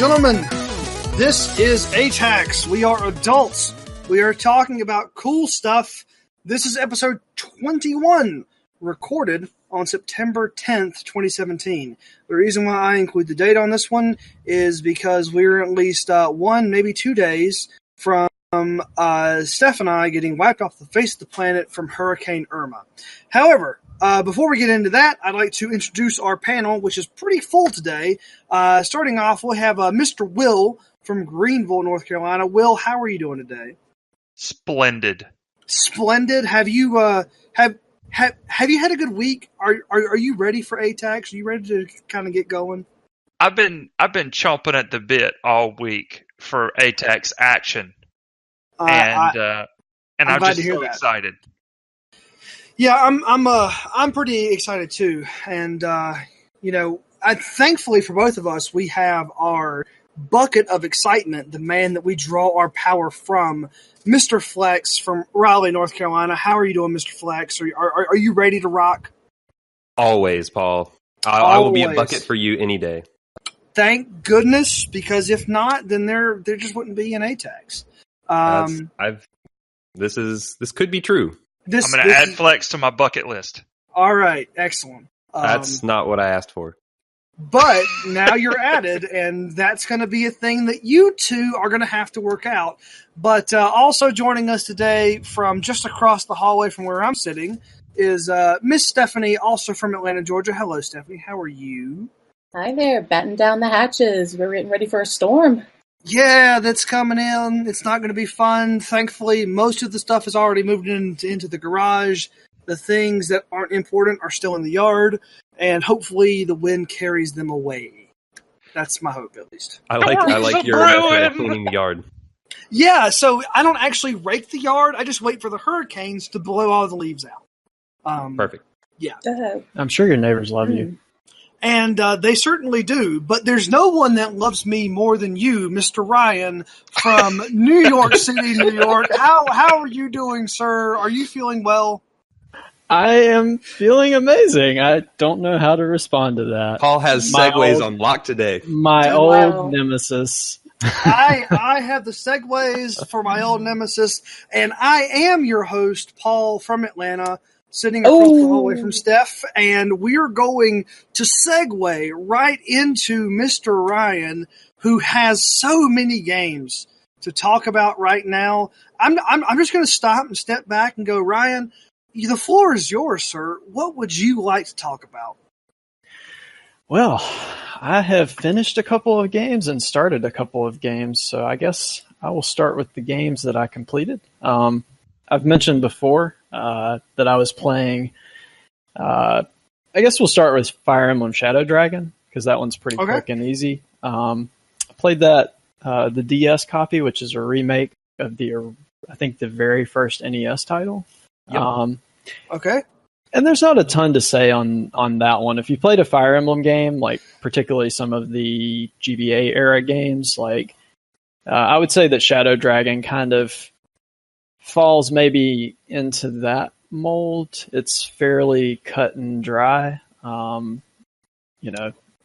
gentlemen, this is ATACS. We are adults. We are talking about cool stuff. This is episode 21, recorded on September 10th, 2017. The reason why I include the date on this one is because we're at least 1, maybe 2 days from Steph and I getting wiped off the face of the planet from Hurricane Irma. However, before we get into that, I'd like to introduce our panel, which is pretty full today. Starting off, we'll have Mr. Will from Greenville, North Carolina. Will, how are you doing today? Splendid. Splendid. Have you have you had a good week? Are you ready for ATACS? Are you ready to kind of get going? I've been chomping at the bit all week for ATACS action, and I'm just so excited. Yeah, I'm pretty excited too, and thankfully for both of us, we have our bucket of excitement, the man that we draw our power from, Mr. Flex from Raleigh, North Carolina. How are you doing, Mr. Flex? Are you ready to rock? Always, Paul. I will be a bucket for you any day. Thank goodness, because if not, then there just wouldn't be an ATACS. This could be true. I'm going to add Flex to my bucket list. All right, excellent. That's not what I asked for. But now you're added, and that's going to be a thing that you two are going to have to work out. But also joining us today from just across the hallway from where I'm sitting is Miss Stephanie, also from Atlanta, Georgia. Hello, Stephanie. How are you? Hi there. Batten down the hatches. We're getting ready for a storm. Yeah, that's coming in. It's not going to be fun. Thankfully, most of the stuff is already moved into the garage. The things that aren't important are still in the yard, and hopefully the wind carries them away. That's my hope, at least. I like your method of cleaning the yard. Yeah, so I don't actually rake the yard. I just wait for the hurricanes to blow all the leaves out. Perfect. Yeah. I'm sure your neighbors love you. And they certainly do, but there's no one that loves me more than you, Mr. Ryan, from New York City, New York. How are you doing, sir? Are you feeling well? I am feeling amazing. I don't know how to respond to that. Paul has segues on lock today. My old nemesis. I have the segues for my old nemesis, and I am your host, Paul from Atlanta, sitting across the hallway from Steph, and we're going to segue right into Mr. Ryan, who has so many games to talk about right now. I'm just going to stop and step back and go, Ryan, the floor is yours, sir. What would you like to talk about? Well, I have finished a couple of games and started a couple of games, so I guess I will start with the games that I completed. I've mentioned before that I was playing, I guess we'll start with Fire Emblem Shadow Dragon, because that one's pretty quick and easy. I played that, the DS copy, which is a remake of the very first NES title. Yep. Okay. And there's not a ton to say on that one. If you played a Fire Emblem game, like particularly some of the GBA era games, like I would say that Shadow Dragon kind of falls maybe into that mold. It's fairly cut and dry. A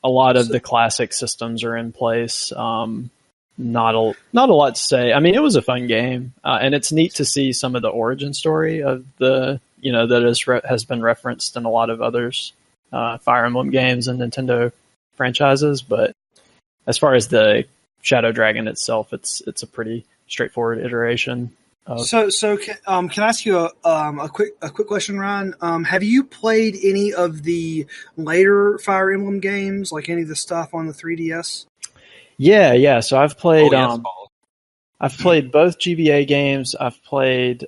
lot of the classic systems are in place. Not a lot to say. I mean, it was a fun game, and it's neat to see some of the origin story of the, that has been referenced in a lot of others, Fire Emblem games and Nintendo franchises. But as far as the Shadow Dragon itself, it's a pretty straightforward iteration. So can I ask you a quick question, Ryan? Have you played any of the later Fire Emblem games, like any of the stuff on the 3DS? Yeah. So I've played. Paul. I've played both GBA games. I've played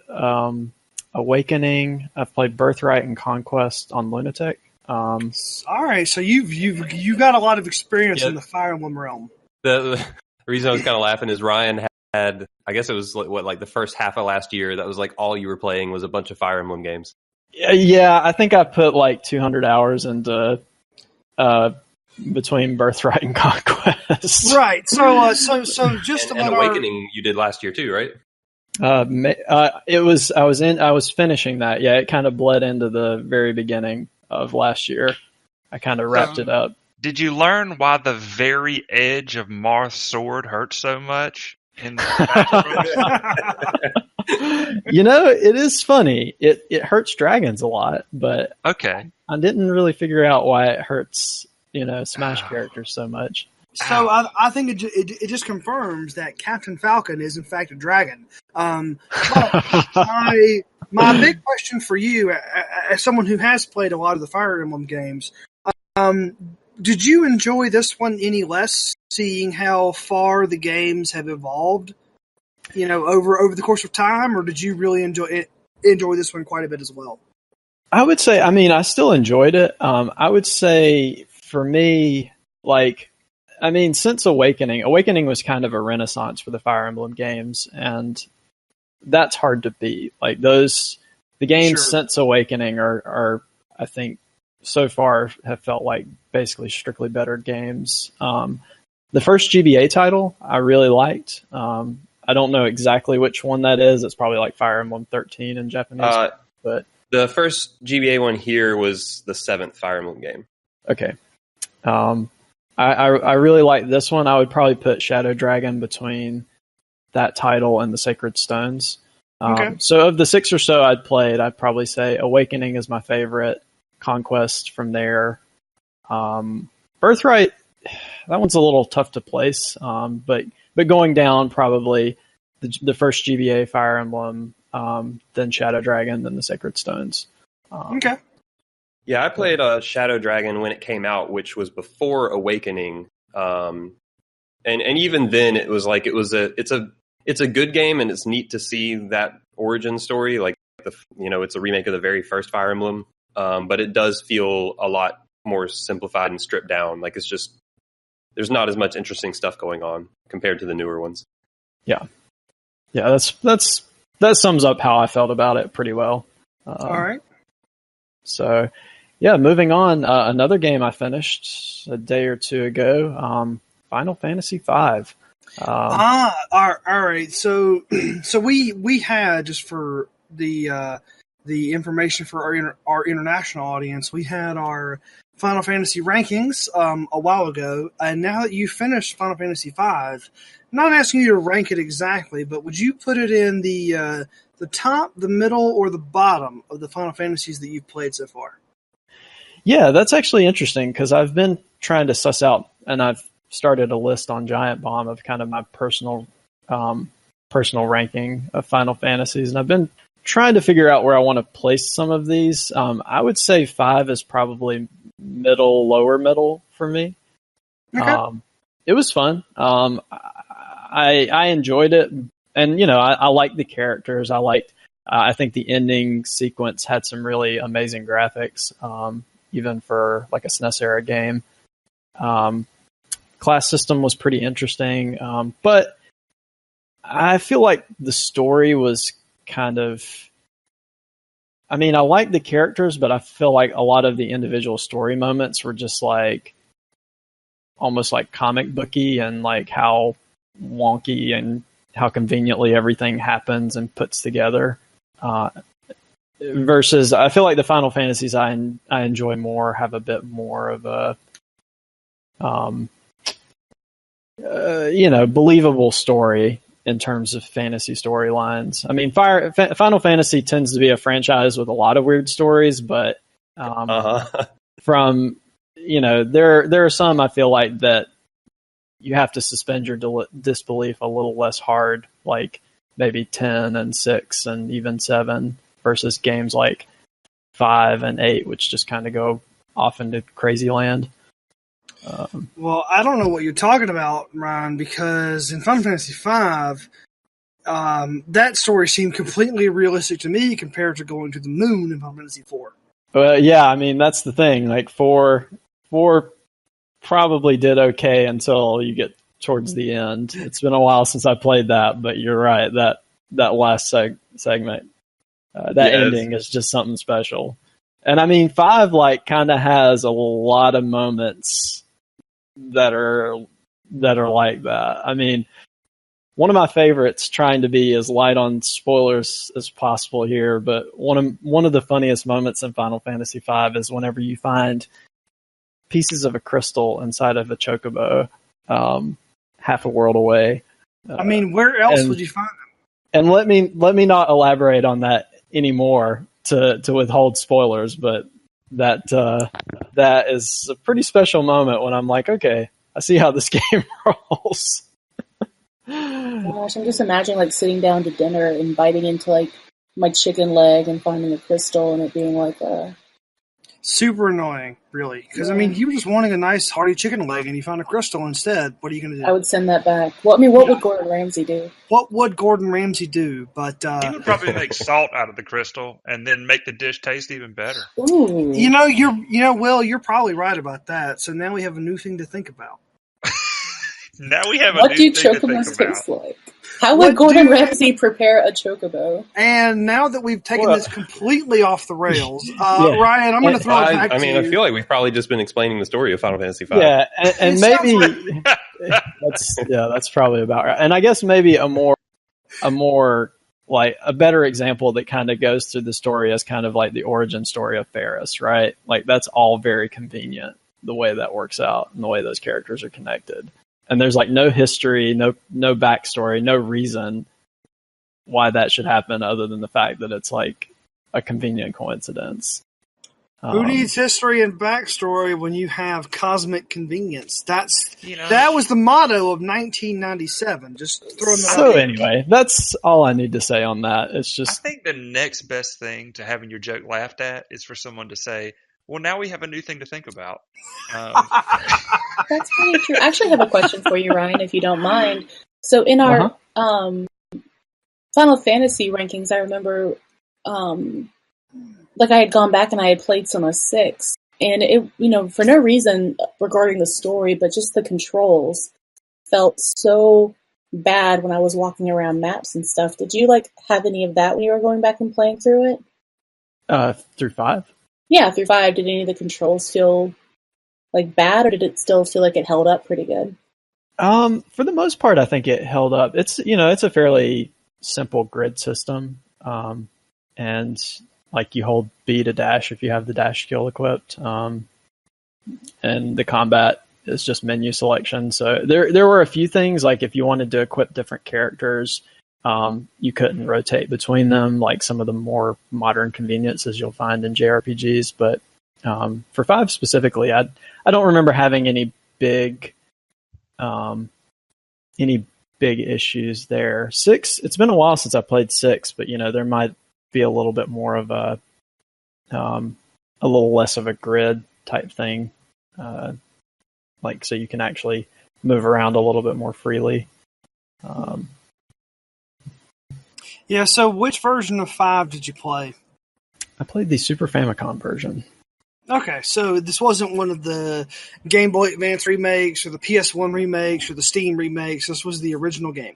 Awakening. I've played Birthright and Conquest on Lunatic. All right, so you've got a lot of experience in the Fire Emblem realm. The reason I was kind of laughing is Ryan had, I guess it was like the first half of last year. That was like all you were playing was a bunch of Fire Emblem games. Yeah, I think I put like 200 hours into between Birthright and Conquest. Right. So just and Awakening you did last year too, right? I was finishing that. Yeah, it kind of bled into the very beginning of last year. I kind of wrapped it up. Did you learn why the very edge of Marth's sword hurts so much? In it is funny. It hurts dragons a lot, but okay, I didn't really figure out why it hurts Smash characters so much. So I think it just confirms that Captain Falcon is in fact a dragon. But my big question for you, as someone who has played a lot of the Fire Emblem games, did you enjoy this one any less, seeing how far the games have evolved, over the course of time, or did you really enjoy this one quite a bit as well? I would say, I still enjoyed it. I would say for me, since Awakening was kind of a renaissance for the Fire Emblem games, and that's hard to beat. The games since Awakening are, I think, so far have felt like basically strictly better games. The first GBA title I really liked. I don't know exactly which one that is. It's probably like Fire Emblem 13 in Japanese. But the first GBA one here was the 7th Fire Emblem game. Okay. I really like this one. I would probably put Shadow Dragon between that title and the Sacred Stones. Okay. So of the 6 or so I'd played, I'd probably say Awakening is my favorite. Conquest from there. Birthright, that one's a little tough to place. But going down, probably the first GBA Fire Emblem, then Shadow Dragon, then the Sacred Stones. Okay. Yeah, I played Shadow Dragon when it came out, which was before Awakening. And even then, it was like it's a good game, and it's neat to see that origin story. It's a remake of the very first Fire Emblem, but it does feel a lot more simplified and stripped down. It's just there's not as much interesting stuff going on compared to the newer ones. Yeah, that sums up how I felt about it pretty well. All right. So, yeah, moving on. Another game I finished a day or two ago. Final Fantasy V. All right. So we had, just for the information for our international audience, we had our Final Fantasy rankings a while ago, and now that you finished Final Fantasy V, I'm not asking you to rank it exactly, but would you put it in the top, the middle, or the bottom of the Final Fantasies that you've played so far? Yeah, that's actually interesting, because I've been trying to suss out, and I've started a list on Giant Bomb of kind of my personal ranking of Final Fantasies, and I've been trying to figure out where I want to place some of these. I would say 5 is probably lower middle for me. Okay. It was fun. I enjoyed it, and I liked the characters. I think the ending sequence had some really amazing graphics, even for like a SNES era game. Class system was pretty interesting, but I feel like the story was kind of, I like the characters, but I feel like a lot of the individual story moments were just almost like comic booky, and like how wonky and how conveniently everything happens and puts together. Versus, I feel like the Final Fantasies I enjoy more have a bit more of a, believable story in terms of fantasy storylines. Final Fantasy tends to be a franchise with a lot of weird stories, but from there are some I feel like that you have to suspend your disbelief a little less hard, like maybe 10 and 6 and even 7, versus games like 5 and 8, which just kind of go off into crazy land. Well, I don't know what you're talking about, Ryan, because in Final Fantasy V, that story seemed completely realistic to me compared to going to the moon in Final Fantasy IV. Yeah, that's the thing. Like 4 probably did okay until you get towards the end. It's been a while since I played that, but you're right. That last segment, ending is just something special. And 5 kind of has a lot of moments that are like that. One of my favorites, trying to be as light on spoilers as possible here, but one of the funniest moments in Final Fantasy V is whenever you find pieces of a crystal inside of a chocobo, half a world away. I mean, where else would you find them? And let me not elaborate on that anymore to withhold spoilers, but that is a pretty special moment when I'm like, okay, I see how this game rolls. Gosh, I'm just imagining like sitting down to dinner and biting into like my chicken leg and finding a crystal and it being like super annoying, really. Because, I mean, you were just wanting a nice hearty chicken leg and you found a crystal instead. What are you going to do? I would send that back. Well, I mean, what would Gordon Ramsay do? What would Gordon Ramsay do? But he would probably make salt out of the crystal and then make the dish taste even better. Ooh. Will, you're probably right about that. So now we have a new thing to think about. Now we have a what new do thing to chocobos think about. taste like? How would Gordon Ramsay prepare a chocobo? And now that we've taken this completely off the rails, Ryan, I'm going to throw it back to you. I feel like we've probably just been explaining the story of Final Fantasy V. Yeah, and maybe that's probably about right. And I guess maybe a more like a better example that kind of goes through the story as kind of like the origin story of Ferris, right? Like that's all very convenient the way that works out and the way those characters are connected. And there's like no history, no backstory, no reason why that should happen other than the fact that it's like a convenient coincidence. Who needs history and backstory when you have cosmic convenience? That was the motto of 1997. Just throwing that out. Anyway, that's all I need to say on that. It's just I think the next best thing to having your joke laughed at is for someone to say, well, now we have a new thing to think about. That's pretty true. I actually have a question for you, Ryan, if you don't mind. So in our Final Fantasy rankings, I remember like I had gone back and I had played Soma 6. And it, for no reason regarding the story, but just the controls felt so bad when I was walking around maps and stuff. Did you like have any of that when you were going back and playing through it? Through 5? Yeah, through 5. Did any of the controls feel like bad, or did it still feel like it held up pretty good? For the most part, I think it held up. It's a fairly simple grid system, and like you hold B to dash if you have the dash skill equipped, and the combat is just menu selection. So there were a few things like if you wanted to equip different characters, you couldn't rotate between them, like some of the more modern conveniences you'll find in JRPGs. But for 5 specifically, I don't remember having any big issues there. 6, it's been a while since I played 6, but there might be a little bit more of a little less of a grid type thing, like so you can actually move around a little bit more freely. Yeah, so which version of 5 did you play? I played the Super Famicom version. Okay, so this wasn't one of the Game Boy Advance remakes or the PS1 remakes or the Steam remakes. This was the original game.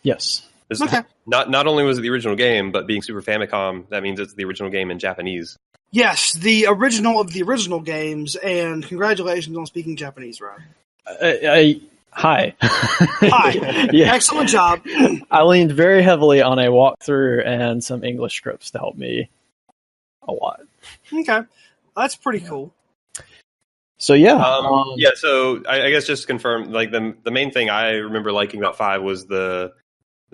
Yes. Okay. Not only was it the original game, but being Super Famicom, that means it's the original game in Japanese. Yes, the original of the original games, and congratulations on speaking Japanese, Ryan. Hi. Hi. Yeah. Excellent job. I leaned very heavily on a walkthrough and some English scripts to help me a lot. Okay. That's pretty cool. So, yeah. So I guess just to confirm, like the main thing I remember liking about 5 was the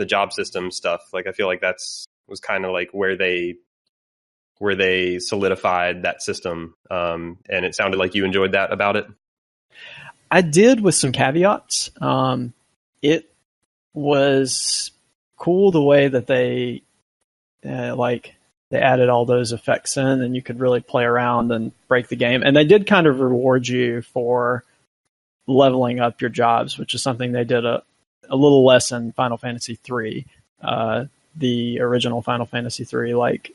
job system stuff. Like, I feel like was kind of like where they solidified that system. And it sounded like you enjoyed that about it. I did, with some caveats. It was cool the way that they added all those effects in, and you could really play around and break the game. And they did kind of reward you for leveling up your jobs, which is something they did a little less in Final Fantasy III. The original Final Fantasy III, like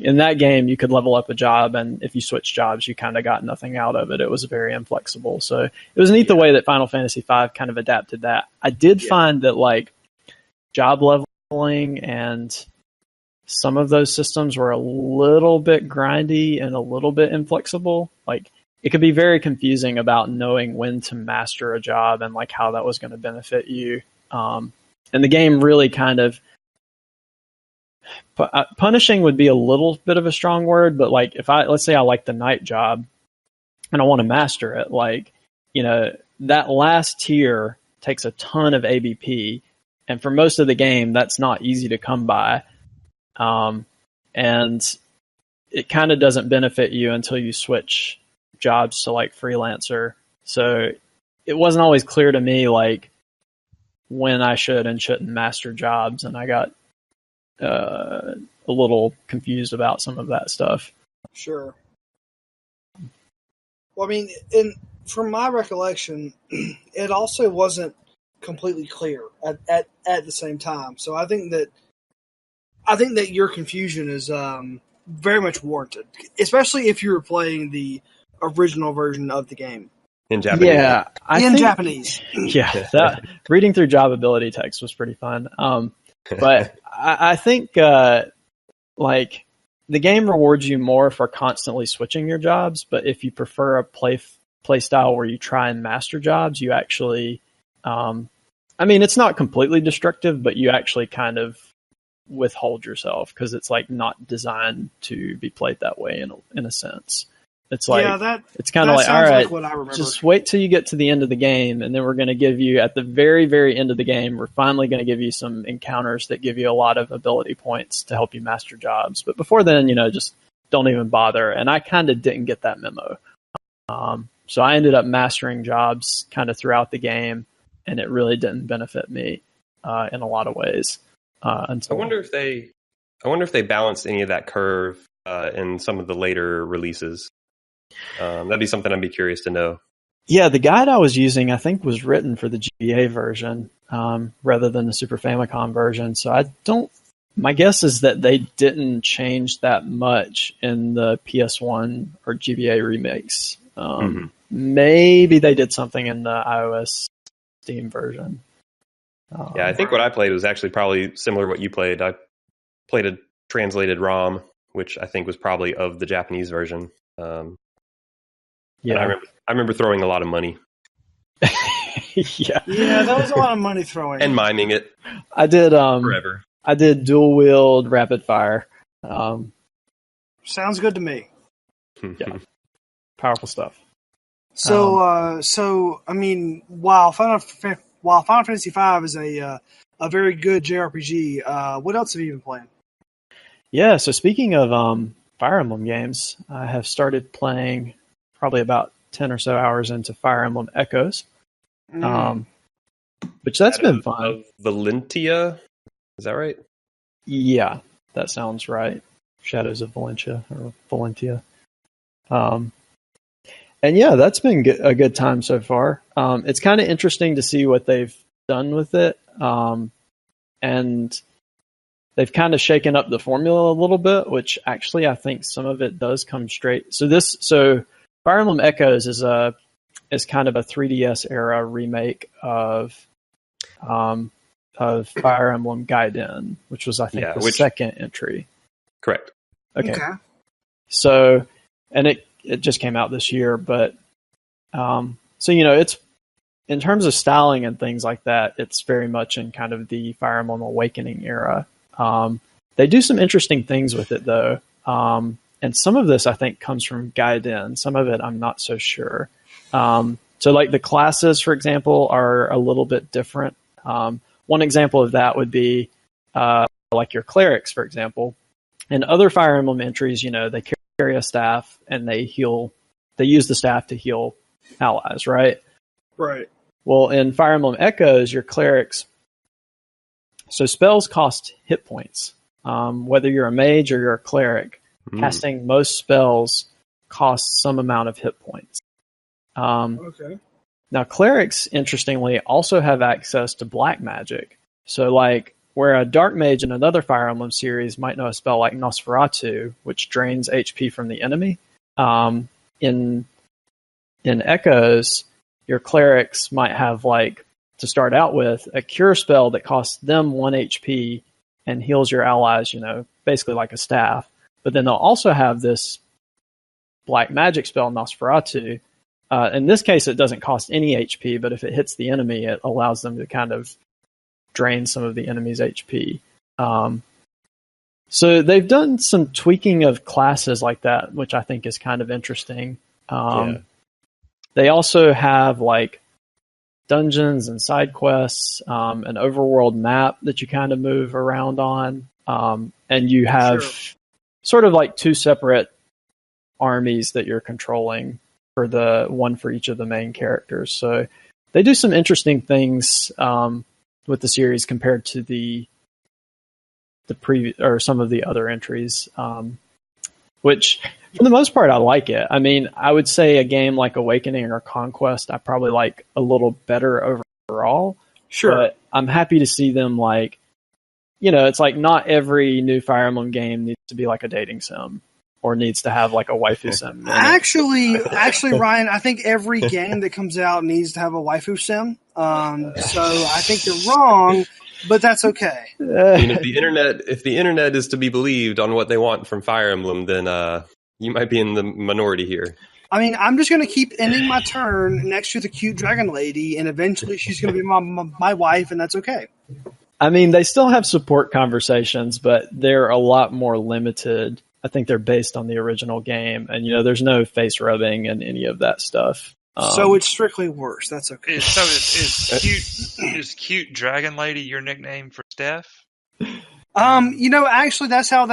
in that game, you could level up a job, and if you switch jobs, you kind of got nothing out of it. It was very inflexible. So it was neat the way that Final Fantasy V kind of adapted that. I did find that like job leveling and some of those systems were a little bit grindy and a little bit inflexible. Like it could be very confusing about knowing when to master a job and like how that was going to benefit you. And the game really kind of punishing would be a little bit of a strong word, but like let's say I like the night job, and I want to master it. Like, that last tier takes a ton of ABP, and for most of the game, that's not easy to come by. And it kind of doesn't benefit you until you switch jobs to like freelancer. So it wasn't always clear to me like when I should and shouldn't master jobs, and I got a little confused about some of that stuff. Sure. Well, I mean, from my recollection, it also wasn't completely clear at the same time. So I think that your confusion is very much warranted, especially if you were playing the original version of the game in Japanese. Yeah, Japanese. Yeah, reading through job ability text was pretty fun. But I think like the game rewards you more for constantly switching your jobs. But if you prefer a play style where you try and master jobs, you actually, I mean, it's not completely destructive, but you actually kind of withhold yourself because it's like not designed to be played that way in a sense. It's like, it's kind of like, all right, like just wait till you get to the end of the game, and then we're going to give you, at the very, very end of the game, we're finally going to give you some encounters that give you a lot of ability points to help you master jobs. But before then, just don't even bother. And I kind of didn't get that memo. So I ended up mastering jobs kind of throughout the game, and it really didn't benefit me in a lot of ways. I wonder if they balanced any of that curve in some of the later releases. That'd be something I'd be curious to know. Yeah, the guide I was using, I think, was written for the GBA version rather than the Super Famicom version. So my guess is that they didn't change that much in the PS1 or GBA remakes. Maybe they did something in the iOS Steam version. Yeah, I think what I played was actually probably similar to what you played. I played a translated ROM, which I think was probably of the Japanese version. Yeah, I remember throwing a lot of money. Yeah, that was a lot of money throwing and miming it. I did forever. I did dual wield rapid fire. Sounds good to me. Yeah, powerful stuff. So, I mean, while Final Fantasy V is a very good JRPG, what else have you been playing? Yeah, so speaking of Fire Emblem games, I have started playing probably about 10 or so hours into Fire Emblem Echoes, which that's been fun. Of Valentia, is that right? Yeah, that sounds right. Shadows of Valentia or Valentia. And yeah, that's been a good time so far. It's kind of interesting to see what they've done with it. And they've kind of shaken up the formula a little bit, which actually I think some of it does come straight. So Fire Emblem Echoes is kind of a 3DS era remake of Fire Emblem Gaiden, which was, I think, the second entry. Correct. Okay. So, and it just came out this year, but so it's in terms of styling and things like that, it's very much in kind of the Fire Emblem Awakening era. They do some interesting things with it though, and some of this I think comes from Gaiden. Some of it I'm not so sure. So like the classes, for example, are a little bit different. One example of that would be like your clerics, for example. In other Fire Emblem entries, they carry a staff and they use the staff to heal allies, right? Right. Well, in Fire Emblem Echoes, your clerics, so spells cost hit points. Whether you're a mage or you're a cleric, casting most spells costs some amount of hit points. Okay. Now, clerics, interestingly, also have access to black magic. So, like, where a dark mage in another Fire Emblem series might know a spell like Nosferatu, which drains HP from the enemy, in Echoes, your clerics might have, like, to start out with, a cure spell that costs them 1 HP and heals your allies, basically like a staff. But then they'll also have this black magic spell, Nosferatu. In this case, it doesn't cost any HP, but if it hits the enemy, it allows them to kind of drain some of the enemy's HP. So they've done some tweaking of classes like that, which I think is kind of interesting. They also have like dungeons and side quests, an overworld map that you kind of move around on, and you have sort of like two separate armies that you're controlling for the one for each of the main characters. So they do some interesting things with the series compared to the previous or some of the other entries, which for the most part I like it. I mean, I would say a game like Awakening or Conquest I probably like a little better overall. Sure. But I'm happy to see them like, it's like not every new Fire Emblem game needs to be like a dating sim or needs to have like a waifu sim. Actually, Ryan, I think every game that comes out needs to have a waifu sim. So I think you're wrong, but that's okay. I mean, if the internet is to be believed on what they want from Fire Emblem, then you might be in the minority here. I mean, I'm just going to keep ending my turn next to the cute dragon lady, and eventually she's going to be my wife, and that's okay. I mean, they still have support conversations, but they're a lot more limited. I think they're based on the original game, and there's no face rubbing and any of that stuff. So it's strictly worse. That's okay. Is cute dragon lady your nickname for Steph? Actually, that's how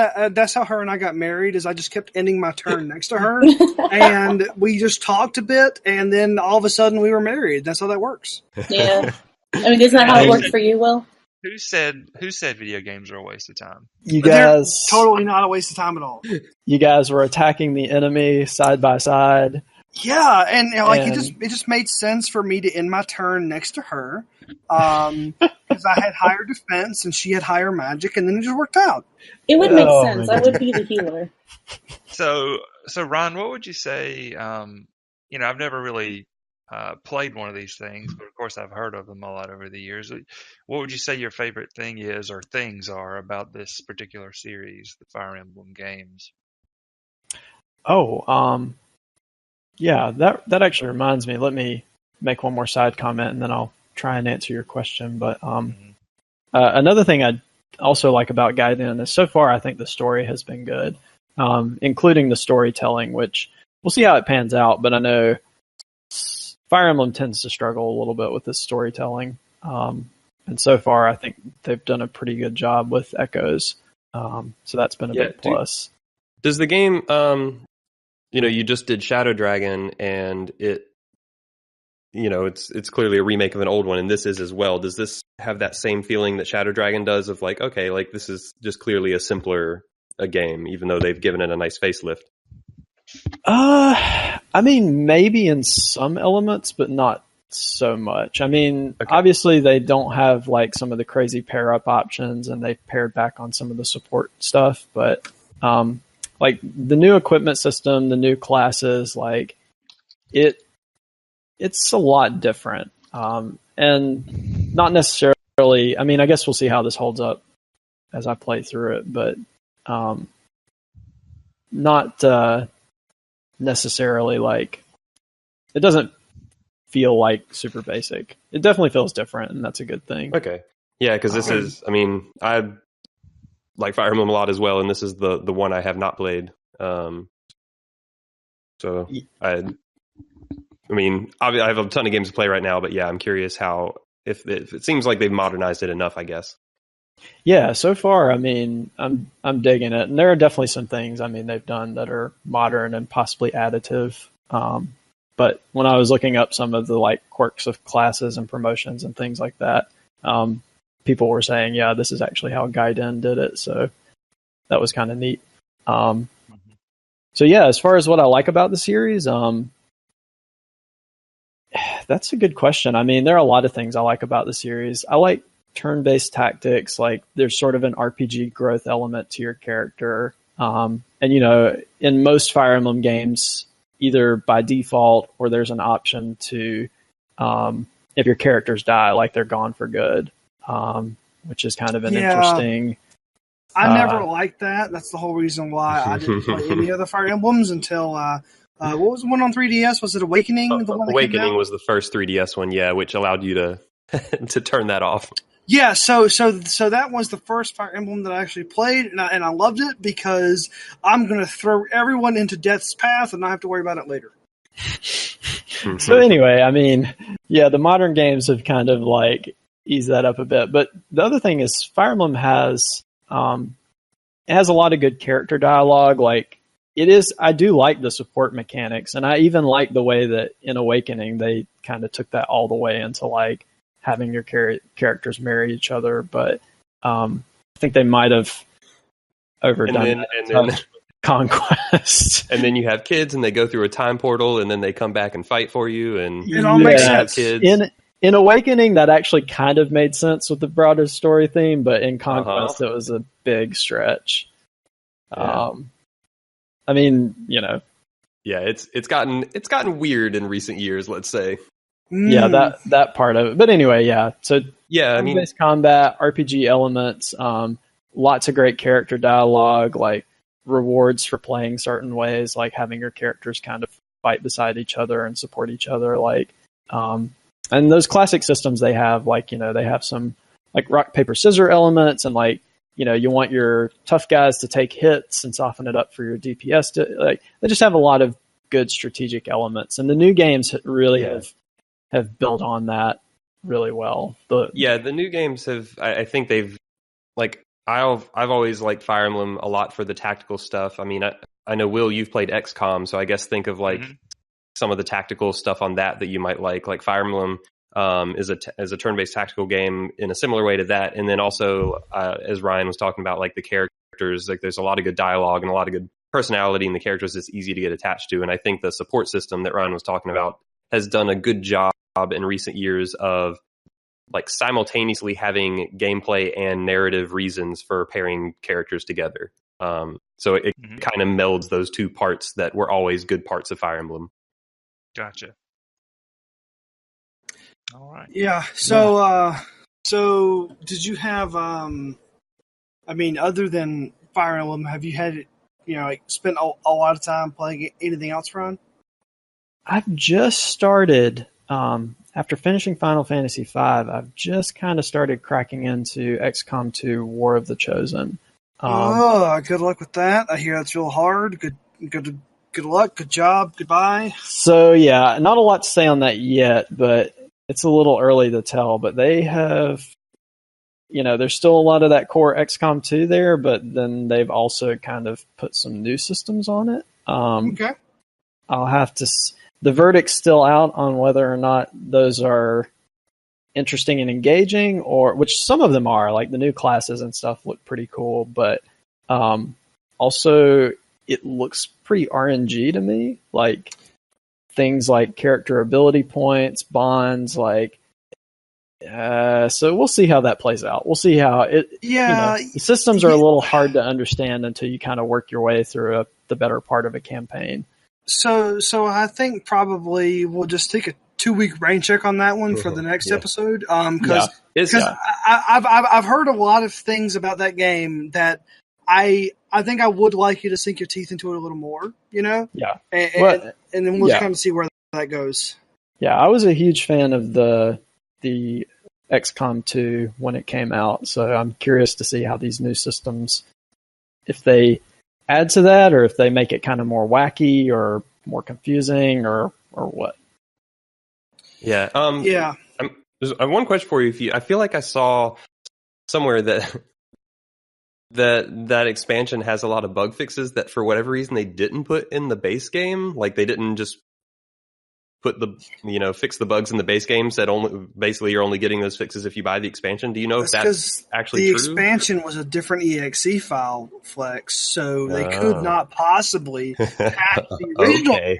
her and I got married. Is I just kept ending my turn next to her, and we just talked a bit, and then all of a sudden we were married. That's how that works. Yeah, I mean, isn't that how it worked for you, Will? Who said video games are a waste of time? You guys, they're totally not a waste of time at all. You guys were attacking the enemy side by side. Yeah, and it just made sense for me to end my turn next to her, because I had higher defense and she had higher magic, and then it just worked out. It would make sense. I would be the healer. So Ryan, what would you say? I've never really played one of these things, but of course I've heard of them a lot over the years. What would you say your favorite thing is, or things are, about this particular series, the Fire Emblem games? Yeah, that actually reminds me. Let me make one more side comment, and then I'll try and answer your question. But another thing I also like about Gaiden is so far I think the story has been good, including the storytelling, which we'll see how it pans out. But I know Fire Emblem tends to struggle a little bit with the storytelling, and so far I think they've done a pretty good job with Echoes. So that's been a big plus. Does the game? You just did Shadow Dragon, and it's clearly a remake of an old one, and this is as well. Does this have that same feeling that Shadow Dragon does of like, okay, like this is just clearly a simpler game, even though they've given it a nice facelift? I mean, maybe in some elements, but not so much. I mean, Obviously they don't have like some of the crazy pair up options, and they pared back on some of the support stuff, but like the new equipment system, the new classes, like it's a lot different. And not necessarily, I mean, I guess we'll see how this holds up as I play through it, but not necessarily like, it doesn't feel like super basic. It definitely feels different, and that's a good thing. Okay. Yeah, because this is, I mean, I like Fire Emblem a lot as well, and this is the one I have not played. I mean, I have a ton of games to play right now, but yeah, I'm curious how if it seems like they've modernized it enough, I guess. Yeah, so far, I mean, I'm digging it, and there are definitely some things, I mean, they've done that are modern and possibly additive. But when I was looking up some of the like quirks of classes and promotions and things like that, people were saying, yeah, this is actually how Gaiden did it. So that was kind of neat. So yeah, as far as what I like about the series, that's a good question. I mean, there are a lot of things I like about the series. I like turn-based tactics. Like there's sort of an RPG growth element to your character. And in most Fire Emblem games, either by default or there's an option to, if your characters die, like they're gone for good. Which is kind of an interesting. I never liked that. That's the whole reason why I didn't play any other Fire Emblems until what was the one on 3DS? Was it Awakening? The one Awakening was the first 3DS one, yeah, which allowed you to to turn that off. Yeah, so that was the first Fire Emblem that I actually played, and I loved it because I'm going to throw everyone into death's path and not have to worry about it later. So anyway, I mean, yeah, the modern games have kind of like eased that up a bit. But the other thing is Fire Emblem has it has a lot of good character dialogue. Like I do like the support mechanics, and I even like the way that in Awakening they kind of took that all the way into like having your characters marry each other. But I think they might have overdone Conquest. And then you have kids, and they go through a time portal, and then they come back and fight for you, and it all makes sense. Kids. In Awakening, that actually kind of made sense with the broader story theme, but in Conquest, it was a big stretch. Yeah. I mean, you know, yeah, it's gotten weird in recent years, let's say. Yeah, that part of it. But anyway, yeah. So yeah, I mean, turn-based combat, RPG elements, lots of great character dialogue, like rewards for playing certain ways, like having your characters kind of fight beside each other and support each other, like and those classic systems they have, like, you know, they have some like rock paper scissor elements, and like, you know, you want your tough guys to take hits and soften it up for your DPS to, like, they just have a lot of good strategic elements, and the new games really have built on that really well. The new games have, I think they've, like, I've always liked Fire Emblem a lot for the tactical stuff. I mean, I know, Will, you've played XCOM, so I guess think of like some of the tactical stuff on that you might like. Like Fire Emblem is a turn-based tactical game in a similar way to that. And then also, as Ryan was talking about, like the characters, like there's a lot of good dialogue and a lot of good personality in the characters that's easy to get attached to. And I think the support system that Ryan was talking about has done a good job in recent years of like simultaneously having gameplay and narrative reasons for pairing characters together. So it kind of melds those two parts that were always good parts of Fire Emblem. Gotcha. All right. Yeah. So, so did you have? I mean, other than Fire Emblem, have you had, you know, like spent a lot of time playing anything else, Ron? I've just started. After finishing Final Fantasy V, I've just kind of started cracking into XCOM 2: War of the Chosen. Good luck with that. I hear that's real hard. Good luck. Good job. Goodbye. So yeah, not a lot to say on that yet, but it's a little early to tell. But they have, you know, there's still a lot of that core XCOM 2 there, but then they've also kind of put some new systems on it. Okay. I'll have to. The verdict's still out on whether or not those are interesting and engaging, or which some of them are. Like the new classes and stuff look pretty cool, but also it looks pretty RNG to me. Like things like character ability points, bonds, like. So we'll see how that plays out. We'll see how it. Yeah, you know, the systems are a little hard to understand until you kind of work your way through the better part of a campaign. So I think probably we'll just take a 2-week rain check on that one for the next episode. Because I've heard a lot of things about that game that I think I would like you to sink your teeth into it a little more. You know. Yeah. And then we'll kind of see where that goes. Yeah, I was a huge fan of the XCOM 2 when it came out, so I'm curious to see how these new systems, if they add to that, or if they make it kind of more wacky or more confusing, or what. Yeah. I have one question for you. I feel like I saw somewhere that expansion has a lot of bug fixes that for whatever reason they didn't put in the base game. Like they didn't just put fix the bugs in the base game. Said basically you're only getting those fixes if you buy the expansion. Do you know if that's actually true? The expansion was a different EXE file, Flex, so they could not possibly patch the original game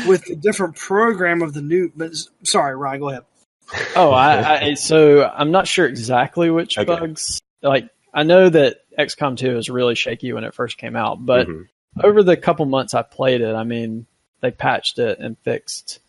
with a different program of the new. But sorry, Ryan, go ahead. So I'm not sure exactly which bugs. Like I know that XCOM 2 was really shaky when it first came out, but over the couple months I played it, I mean, they patched it and fixed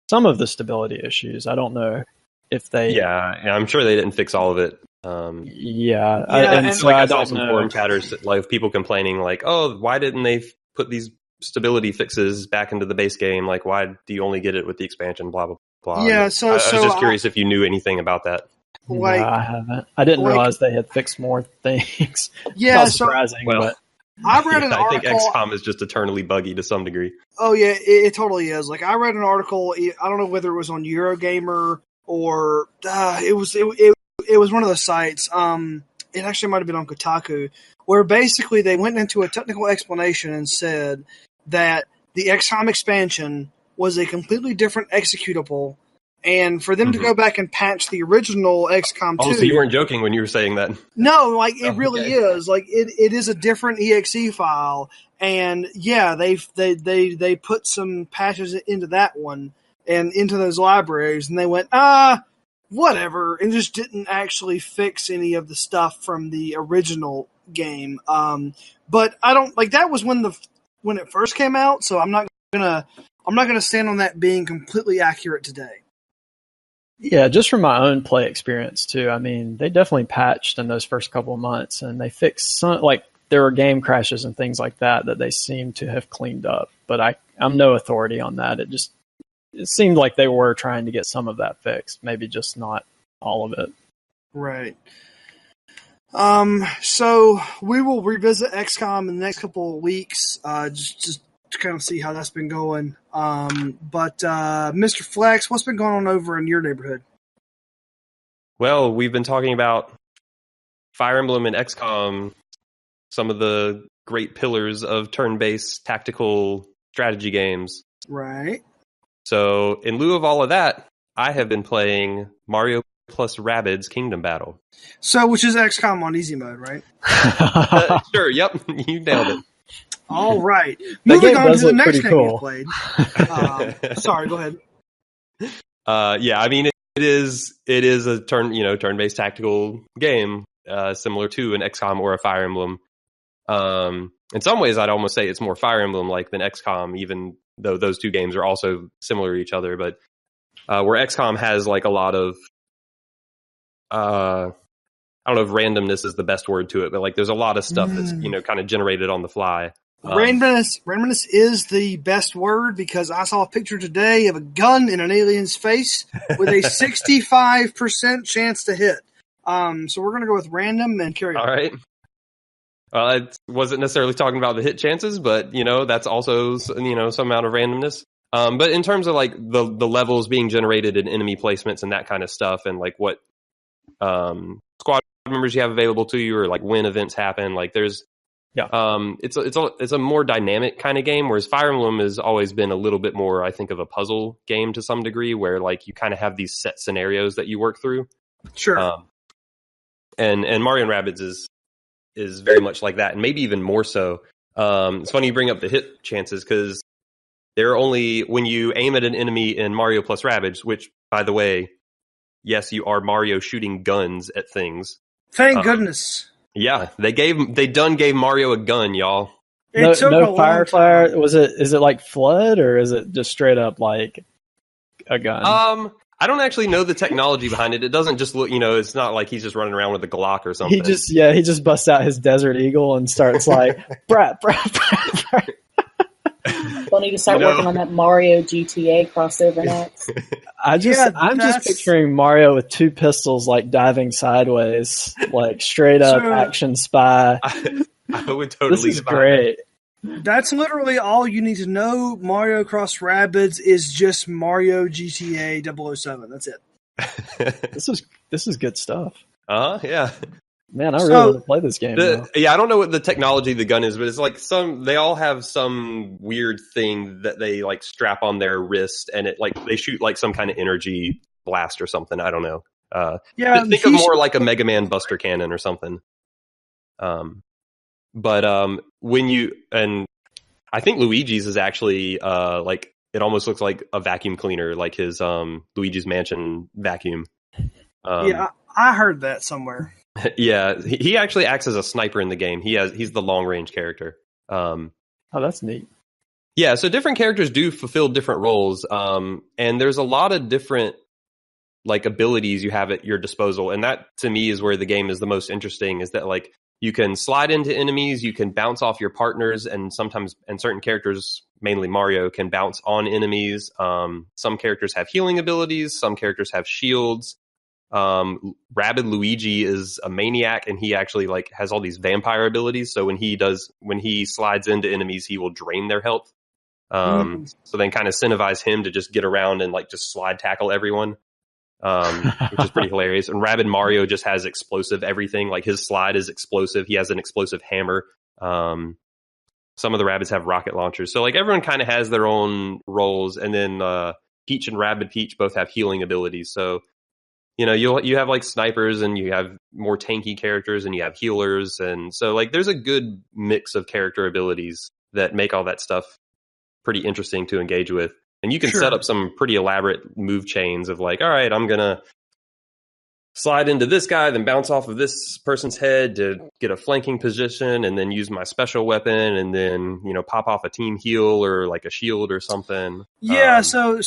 some of the stability issues. I don't know if they. Yeah, I'm sure they didn't fix all of it. I saw some forum chatters, like people complaining, like, "Oh, why didn't they put these stability fixes back into the base game? Like, why do you only get it with the expansion? Blah blah blah." Yeah, I was just curious if you knew anything about that. Like, no, I haven't. I didn't realize they had fixed more things. Yeah, not surprising, but I read an I think article. XCOM is just eternally buggy to some degree. Oh yeah, it totally is. Like I read an article. I don't know whether it was on Eurogamer or it was one of the sites. It actually might have been on Kotaku, where basically they went into a technical explanation and said that the XCOM expansion was a completely different executable, and for them to go back and patch the original XCOM 2. Oh, so you weren't joking when you were saying that? No, like it really is. Like it is a different exe file, and yeah, they put some patches into that one and into those libraries, and they went whatever, and just didn't actually fix any of the stuff from the original game. But I don't like that was when it first came out, so I'm not gonna stand on that being completely accurate today. Yeah, just from my own play experience too. I mean, they definitely patched in those first couple of months, and they fixed some, like there were game crashes and things like that they seem to have cleaned up. But I'm no authority on that. It seemed like they were trying to get some of that fixed, maybe just not all of it. Right. So we will revisit XCOM in the next couple of weeks, just to kind of see how that's been going. But Mr. Flex, what's been going on over in your neighborhood? Well, we've been talking about Fire Emblem and XCOM, some of the great pillars of turn-based tactical strategy games. Right. So, in lieu of all of that, I have been playing Mario plus Rabbids Kingdom Battle. So, which is XCOM on easy mode, right? Sure, yep, you nailed it. All right. That Moving game on does to the look next pretty game cool. you played. Sorry, go ahead. Yeah, I mean, it is a turn-based tactical game, similar to an XCOM or a Fire Emblem. In some ways, I'd almost say it's more Fire Emblem-like than XCOM, even though those two games are also similar to each other. But where XCOM has like a lot of, I don't know if randomness is the best word to it, but like there's a lot of stuff that's kind of generated on the fly. Randomness is the best word, because I saw a picture today of a gun in an alien's face with a 65% chance to hit. So we're going to go with random and carry on. All right. Well, I wasn't necessarily talking about the hit chances, but that's also some amount of randomness. But in terms of like the levels being generated and enemy placements and that kind of stuff, and like what squad members you have available to you, or like when events happen, like there's it's a more dynamic kind of game, whereas Fire Emblem has always been a little bit more, I think, of a puzzle game to some degree, where like you kind of have these set scenarios that you work through. Sure. And Mario and Rabbids is very much like that, and maybe even more so. It's funny you bring up the hit chances, because they're only when you aim at an enemy in Mario plus Rabbids, which, by the way, yes, you are Mario shooting guns at things. Thank goodness. Yeah, they gave Mario a gun, y'all. No fire. Is it like Flood, or is it just straight up like a gun? I don't actually know the technology behind it. It doesn't just look, it's not like he's just running around with a Glock or something. He just busts out his Desert Eagle and starts like, brat. We'll need to start working on that Mario GTA crossover next. I'm just picturing Mario with two pistols, like diving sideways, like straight up action spy. I would totally. This is great. That's literally all you need to know. Mario Cross Rabbids is just Mario GTA 007. That's it. This is good stuff. Yeah. Man, I really want to play this game. Yeah, I don't know what the technology of the gun is, but it's like they all have some weird thing that they like strap on their wrist, and it like they shoot like some kind of energy blast or something. I don't know. Think of more like a Mega Man Buster Cannon or something. But when you, and I think Luigi's is actually like it almost looks like a vacuum cleaner, like his Luigi's Mansion vacuum. Yeah, I heard that somewhere. Yeah, he actually acts as a sniper in the game. He's the long range character. Oh, that's neat. Yeah, so different characters do fulfill different roles, and there's a lot of different like abilities you have at your disposal, and that to me is where the game is the most interesting. Is that like you can slide into enemies, you can bounce off your partners, and certain characters, mainly Mario, can bounce on enemies. Some characters have healing abilities, some characters have shields. Rabid Luigi is a maniac, and he actually like has all these vampire abilities. So when he slides into enemies, he will drain their health. So then kind of incentivize him to just get around and like just slide tackle everyone, which is pretty hilarious. And Rabid Mario just has explosive everything. Like his slide is explosive. He has an explosive hammer. Some of the Rabbids have rocket launchers. So like everyone kind of has their own roles. And then Peach and Rabid Peach both have healing abilities. So you know, you have like snipers, and you have more tanky characters, and you have healers, and so like there's a good mix of character abilities that make all that stuff pretty interesting to engage with. And you can set up some pretty elaborate move chains of like, all right, I'm gonna slide into this guy, then bounce off of this person's head to get a flanking position, and then use my special weapon, and then, you know, pop off a team heal or like a shield or something. Yeah, so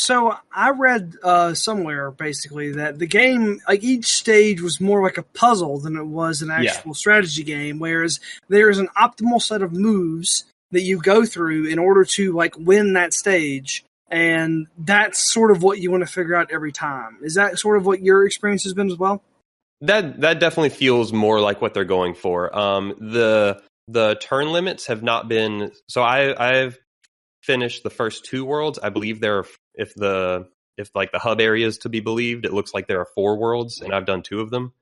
I read somewhere basically that the game, like each stage was more like a puzzle than it was an actual strategy game, whereas there is an optimal set of moves that you go through in order to like win that stage. And that's sort of what you want to figure out every time. Is that sort of what your experience has been as well? That definitely feels more like what they're going for. The turn limits have not been. So I've finished the first 2 worlds. I believe there are, if like the hub area is to be believed, it looks like there are 4 worlds, and I've done 2 of them.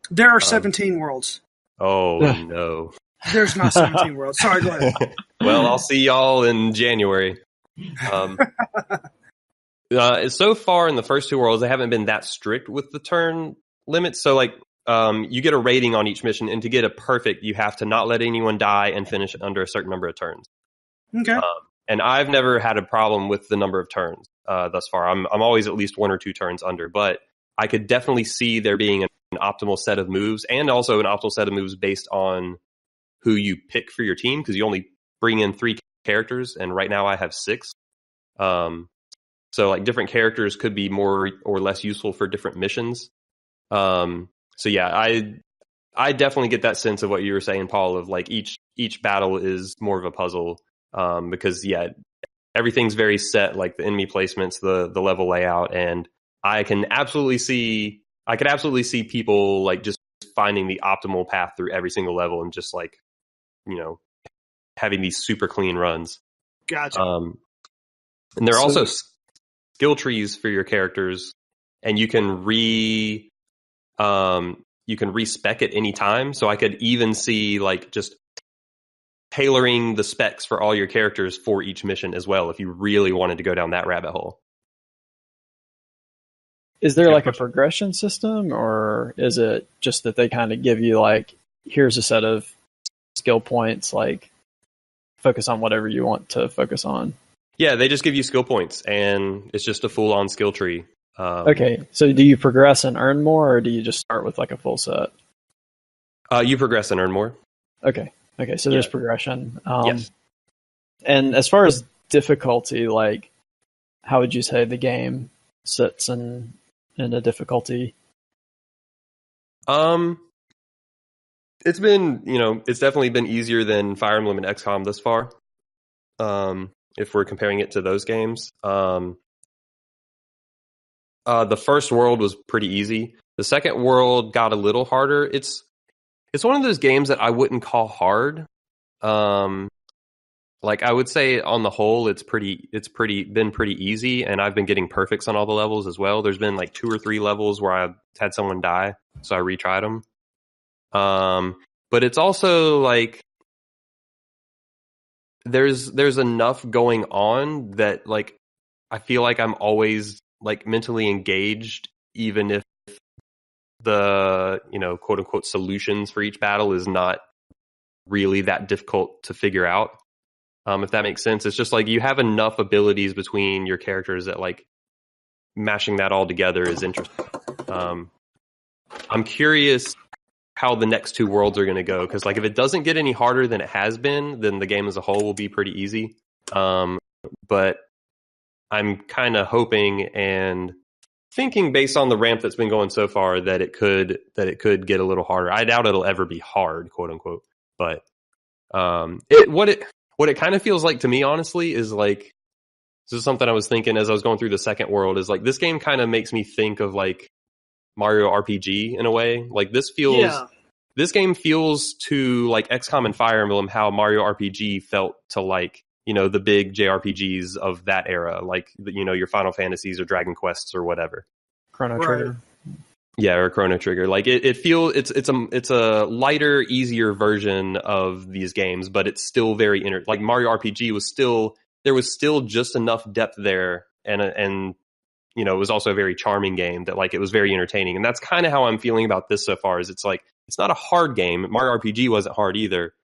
There are 17 worlds. Oh no, there's not 17 worlds. Sorry, go ahead. Well, I'll see y'all in January. So far in the first 2 worlds, they haven't been that strict with the turn limits. So like, you get a rating on each mission, and to get a perfect, you have to not let anyone die and finish under a certain number of turns. Okay. And I've never had a problem with the number of turns thus far. I'm always at least 1 or 2 turns under, but I could definitely see there being an optimal set of moves, and also an optimal set of moves based on who you pick for your team, because you only bring in 3 characters, and right now I have 6. So like different characters could be more or less useful for different missions. So yeah, I definitely get that sense of what you were saying, Paul, of like each battle is more of a puzzle, because yeah, everything's very set, like the enemy placements, the level layout, and I could absolutely see people like just finding the optimal path through every single level and just like, you know, having these super clean runs. Gotcha. And there are also skill trees for your characters, and you can respec at any time. So I could even see like just tailoring the specs for all your characters for each mission as well, if you really wanted to go down that rabbit hole. Is there like a progression system, or is it just that they kind of give you like, here's a set of skill points, like focus on whatever you want to focus on? Yeah, they just give you skill points, and it's just a full-on skill tree. Okay, so do you progress and earn more, or do you just start with like a full set? You progress and earn more. Okay, so there's progression. Yes. And as far as difficulty, like, how would you say the game sits in a difficulty? It's been, it's definitely been easier than Fire Emblem and XCOM thus far. If we're comparing it to those games. The first world was pretty easy. The second world got a little harder. It's one of those games that I wouldn't call hard. Like I would say on the whole, it's been pretty easy, and I've been getting perfects on all the levels as well. There's been like 2 or 3 levels where I've had someone die, so I retried them. But it's also like, there's enough going on that like I feel like I'm always like mentally engaged, even if the quote unquote solutions for each battle is not really that difficult to figure out. If that makes sense. It's just like you have enough abilities between your characters that like mashing that all together is interesting. I'm curious how the next 2 worlds are going to go, because like if it doesn't get any harder than it has been, then the game as a whole will be pretty easy. But I'm kind of hoping and thinking, based on the ramp that's been going so far, that it could get a little harder. I doubt it'll ever be hard, quote unquote. But what it kind of feels like to me, honestly, is like, this is something I was thinking as I was going through the second world, is like this game kind of makes me think of like Mario RPG in a way. Like this game feels to like XCOM and Fire Emblem how Mario RPG felt to like, the big JRPGs of that era, like, your Final Fantasies or Dragon Quests or whatever. Chrono Trigger. Yeah, or Chrono Trigger. Like it feels it's a lighter, easier version of these games, but it's still very like Mario RPG there was still just enough depth there, and it was also a very charming game that like it was very entertaining, and that's kind of how I'm feeling about this so far. Is it's like it's not a hard game. Mario RPG wasn't hard either,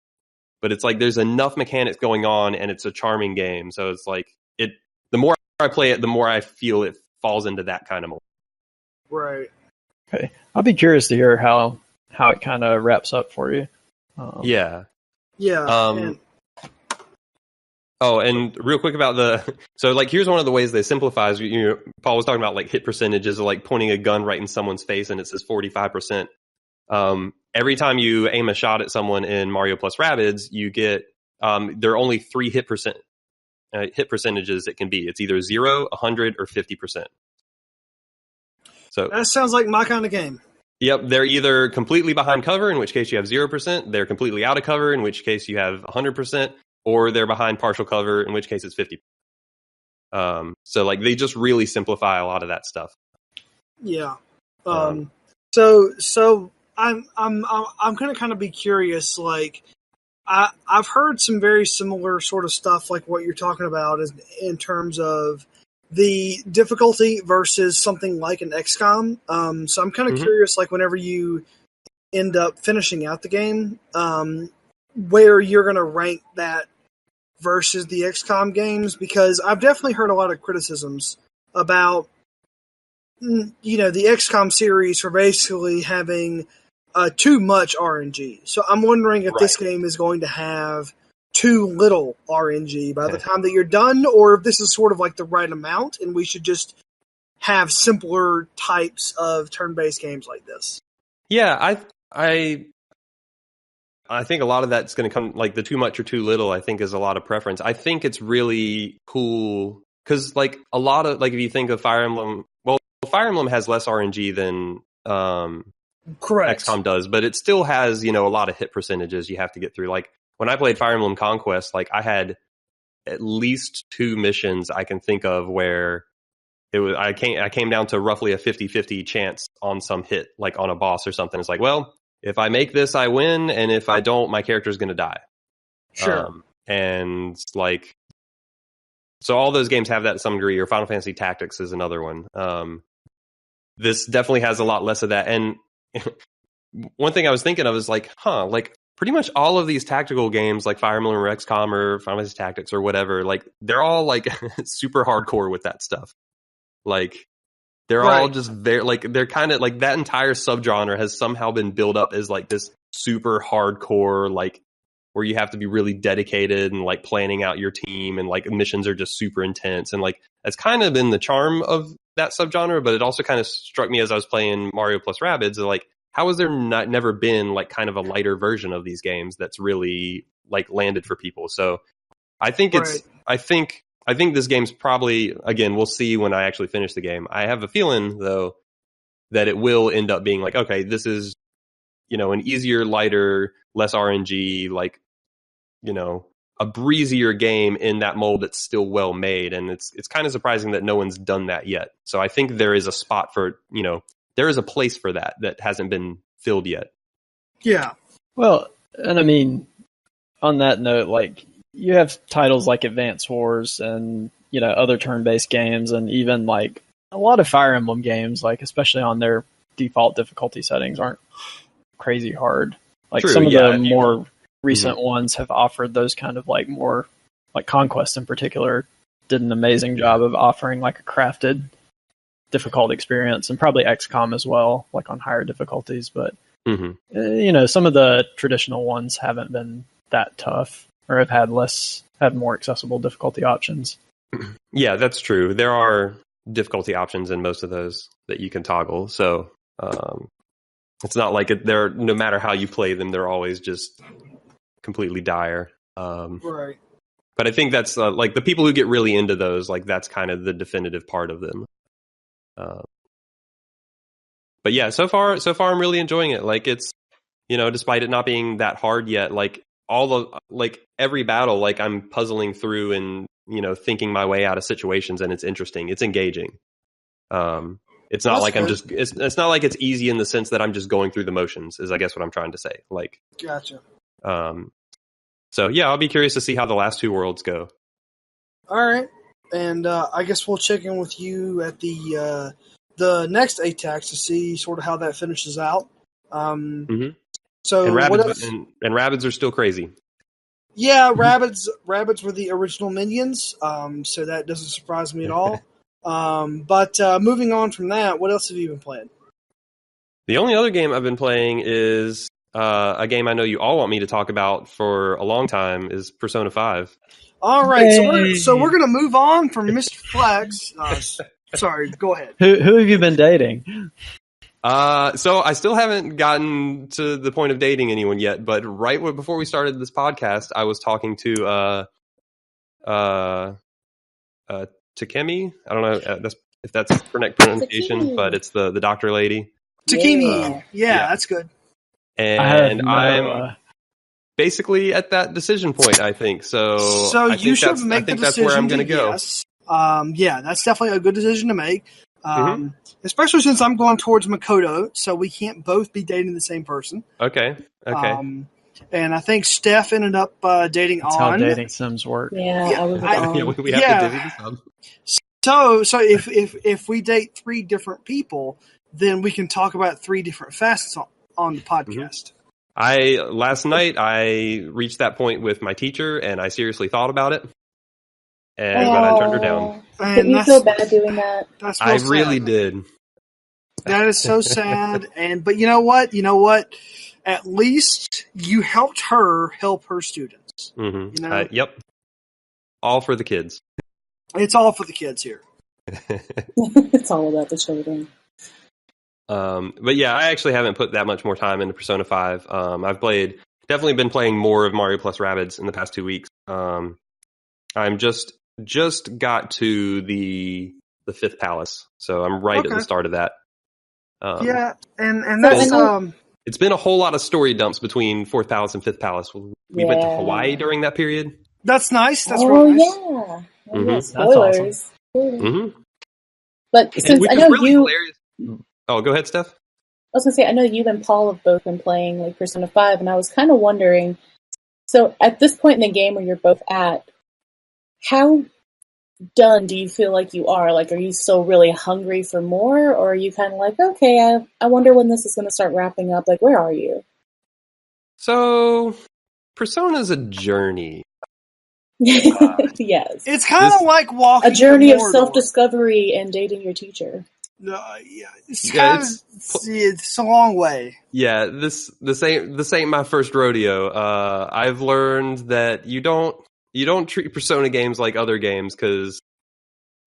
but it's like there's enough mechanics going on, and it's a charming game. So it's like the more I play it, the more I feel it falls into that kind of mold. Right. Okay, I'll be curious to hear how it kind of wraps up for you. Yeah. Yeah. And real quick about so like here's one of the ways they simplify. Paul was talking about like hit percentages of like pointing a gun right in someone's face and it says 45%. Every time you aim a shot at someone in Mario plus Rabbids, you get there are only 3 hit percentages it can be. It's either 0, 100, or 50%. So that sounds like my kind of game. Yep, they're either completely behind cover, in which case you have 0%. They're completely out of cover, in which case you have 100%. Or they're behind partial cover, in which case it's 50. So like they just really simplify a lot of that stuff. Yeah. So I'm gonna kind of be curious. Like I've heard some very similar sort of stuff, like what you're talking about, is in terms of the difficulty versus something like an XCOM. So I'm kind of curious, like whenever you end up finishing out the game, where you're going to rank that versus the XCOM games, because I've definitely heard a lot of criticisms about, the XCOM series for basically having too much RNG. So I'm wondering if this game is going to have too little RNG by the time that you're done, or if this is sort of like the right amount and we should just have simpler types of turn-based games like this. Yeah, I think a lot of that's going to come, like the too much or too little, I think is a lot of preference. I think it's really cool because like a lot of, like if you think of Fire Emblem, well, Fire Emblem has less RNG than Correct. XCOM does, but it still has, a lot of hit percentages you have to get through. Like when I played Fire Emblem Conquest, like I had at least 2 missions I can think of where I came down to roughly a 50-50 chance on some hit, like on a boss or something. It's like, well, if I make this, I win, and if I don't, my character's going to die. Sure. And like, so all those games have that to some degree, or Final Fantasy Tactics is another one. This definitely has a lot less of that. And one thing I was thinking of is like, like pretty much all of these tactical games, like Fire Emblem or XCOM or Final Fantasy Tactics or whatever, like they're all like super hardcore with that stuff. Like, they're all just very, like, they're kind of like that entire subgenre has somehow been built up as like this super hardcore, like where you have to be really dedicated and like planning out your team, and like missions are just super intense. And like, that's kind of been the charm of that subgenre, but it also kind of struck me as I was playing Mario plus Rabbids, like, how has there never been like kind of a lighter version of these games that's really like landed for people? So I think I think this game's probably, again, we'll see when I actually finish the game. I have a feeling, though, that it will end up being like, okay, this is, an easier, lighter, less RNG, like, a breezier game in that mold that's still well made. And it's kind of surprising that no one's done that yet. So I think there is a spot for, there is a place for that hasn't been filled yet. Yeah. Well, and I mean, on that note, like, you have titles like Advance Wars and, other turn-based games, and even like a lot of Fire Emblem games, like especially on their default difficulty settings, aren't crazy hard. Like some of the more recent ones have offered those kind of like more, like Conquest in particular did an amazing job of offering like a crafted difficult experience, and probably XCOM as well, like on higher difficulties. But some of the traditional ones haven't been that tough, or have had more accessible difficulty options. Yeah, that's true. There are difficulty options in most of those that you can toggle. So it's not like they're, no matter how you play them, they're always just completely dire. Right. But I think that's like the people who get really into those, like that's kind of the definitive part of them. but yeah, so far I'm really enjoying it. Like it's, despite it not being that hard yet, like every battle, like I'm puzzling through and, thinking my way out of situations, and it's interesting. It's engaging. It's not like good. it's not like it's easy in the sense that I'm just going through the motions, is I guess what I'm trying to say. Like, Gotcha. So yeah, I'll be curious to see how the last two worlds go. All right. And I guess we'll check in with you at the next ATACS to see sort of how that finishes out. So and what Rabbids, else? and Rabbids are still crazy. Yeah, Rabbids were the original minions, so that doesn't surprise me at all. But moving on from that, what else have you been playing? The only other game I've been playing is a game I know you all want me to talk about for a long time, is Persona 5. All right, so we're going to move on from Mr. Flex. Sorry, go ahead. Who have you been dating? So I still haven't gotten to the point of dating anyone yet, but before we started this podcast, I was talking to Takemi. I don't know if that's the correct pronunciation, but it's the doctor lady. Takemi. Yeah, that's good. And I'm basically at that decision point, I think. So you should make the decision. That's where I'm going to go. Yes. Yeah, that's definitely a good decision to make. Especially since I'm going towards Makoto, so we can't both be dating the same person. Okay. And I think Steph ended up dating That's On. how dating sims work. Yeah, I was on. We have to divvy this up. So if we date three different people, then we can talk about three different facets on the podcast. Last night I reached that point with my teacher, and I seriously thought about it. And but I turned her down. Did you feel bad doing that? I really did. That is so sad. But you know what? At least you helped her help her students. Mm-hmm. Yep. All for the kids. It's all for the kids here. It's all about the children. But yeah, I actually haven't put that much more time into Persona 5. I've definitely been playing more of Mario plus Rabbids in the past 2 weeks. I'm just got to the fifth palace, so I'm right at the start of that. Yeah, and that's it's been a whole lot of story dumps between fourth palace and fifth palace. We went to Hawaii during that period. That's nice. That's really nice. Yeah. Mm-hmm. Yeah, spoilers. That's awesome. Mm-hmm. But since I know really you, hilarious. Oh, go ahead, Steph. I was gonna say I know you and Paul have both been playing like Persona 5, and I was kind of wondering. So at this point in the game where you're both at, how done do you feel like you are? Like, are you still really hungry for more, or are you kind of like, okay, I wonder when this is going to start wrapping up? Like, where are you? So, Persona's a journey. Yes. It's kind of like walking a journey of Mordor. Self-discovery and dating your teacher. It's a long way. Yeah, this ain't my first rodeo. I've learned that you don't treat Persona games like other games, because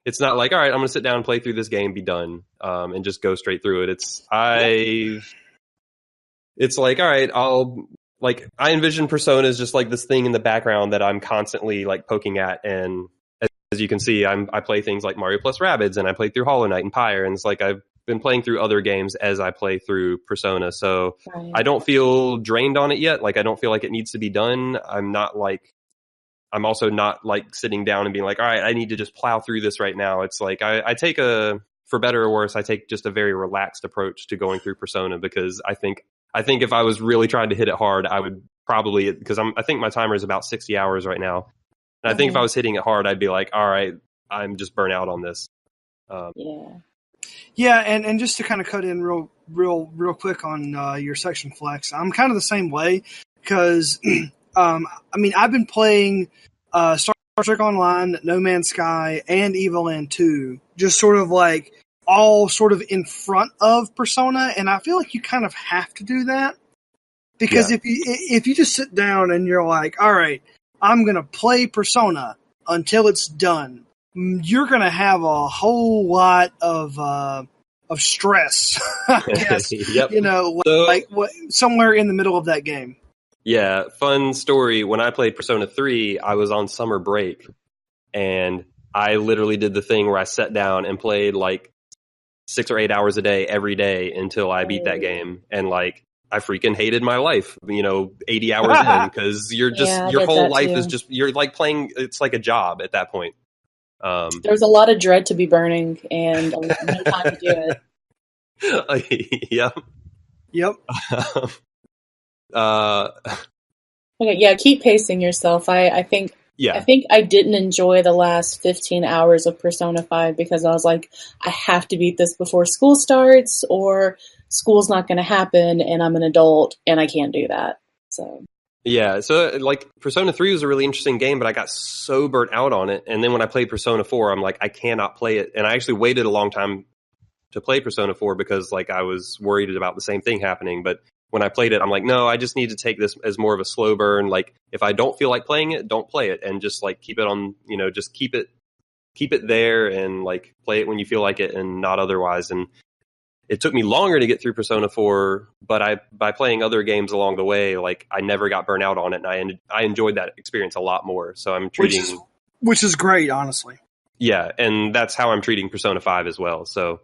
it's not like, all right, I'm going to sit down and play through this game, be done, and just go straight through it. It's like, all right, I envision Persona as just like this thing in the background that I'm constantly like poking at, and as you can see, I play things like Mario plus Rabbids, and I play through Hollow Knight and Pyre, and it's like I've been playing through other games as I play through Persona, so Right. I don't feel drained on it yet. Like, I don't feel like it needs to be done. I'm also not like sitting down and being like, all right, I need to just plow through this right now. It's like I take for better or worse, I take just a very relaxed approach to going through Persona, because I think if I was really trying to hit it hard, I would probably, because I think my timer is about 60 hours right now. And I think if I was hitting it hard, I'd be like, all right, I'm just burnt out on this. Yeah, and just to kind of cut in real quick on your section, Flex, I'm kind of the same way, because I've been playing Star Trek Online, No Man's Sky, and Evoland 2, just sort of like all sort of in front of Persona, and I feel like you kind of have to do that, because if you just sit down and you're like, all right, I'm going to play Persona until it's done, you're going to have a whole lot of stress, I guess, Yep. somewhere in the middle of that game. Yeah, fun story. When I played Persona 3, I was on summer break, and I literally did the thing where I sat down and played like 6 or 8 hours a day every day until I beat that game. And like, I freaking hated my life, 80 hours in, because your whole life is just, you're like playing, it's like a job at that point. There's a lot of dread to be burning and no time to do it. Yep. Okay, yeah, keep pacing yourself. I think I didn't enjoy the last 15 hours of Persona 5 because I was like, I have to beat this before school starts, or school's not going to happen, and I'm an adult, and I can't do that. So like Persona 3 was a really interesting game, but I got so burnt out on it. And then when I played Persona 4, I'm like, I cannot play it. And I actually waited a long time to play Persona 4 because like I was worried about the same thing happening. But when I played it, I'm like, no, I just need to take this as more of a slow burn. Like, if I don't feel like playing it, don't play it, and just like keep it on, just keep it there and like play it when you feel like it and not otherwise. And it took me longer to get through Persona 4, but by playing other games along the way, like I never got burnt out on it, and I enjoyed that experience a lot more. So I'm treating, which is great, honestly. Yeah, and that's how I'm treating Persona 5 as well. So.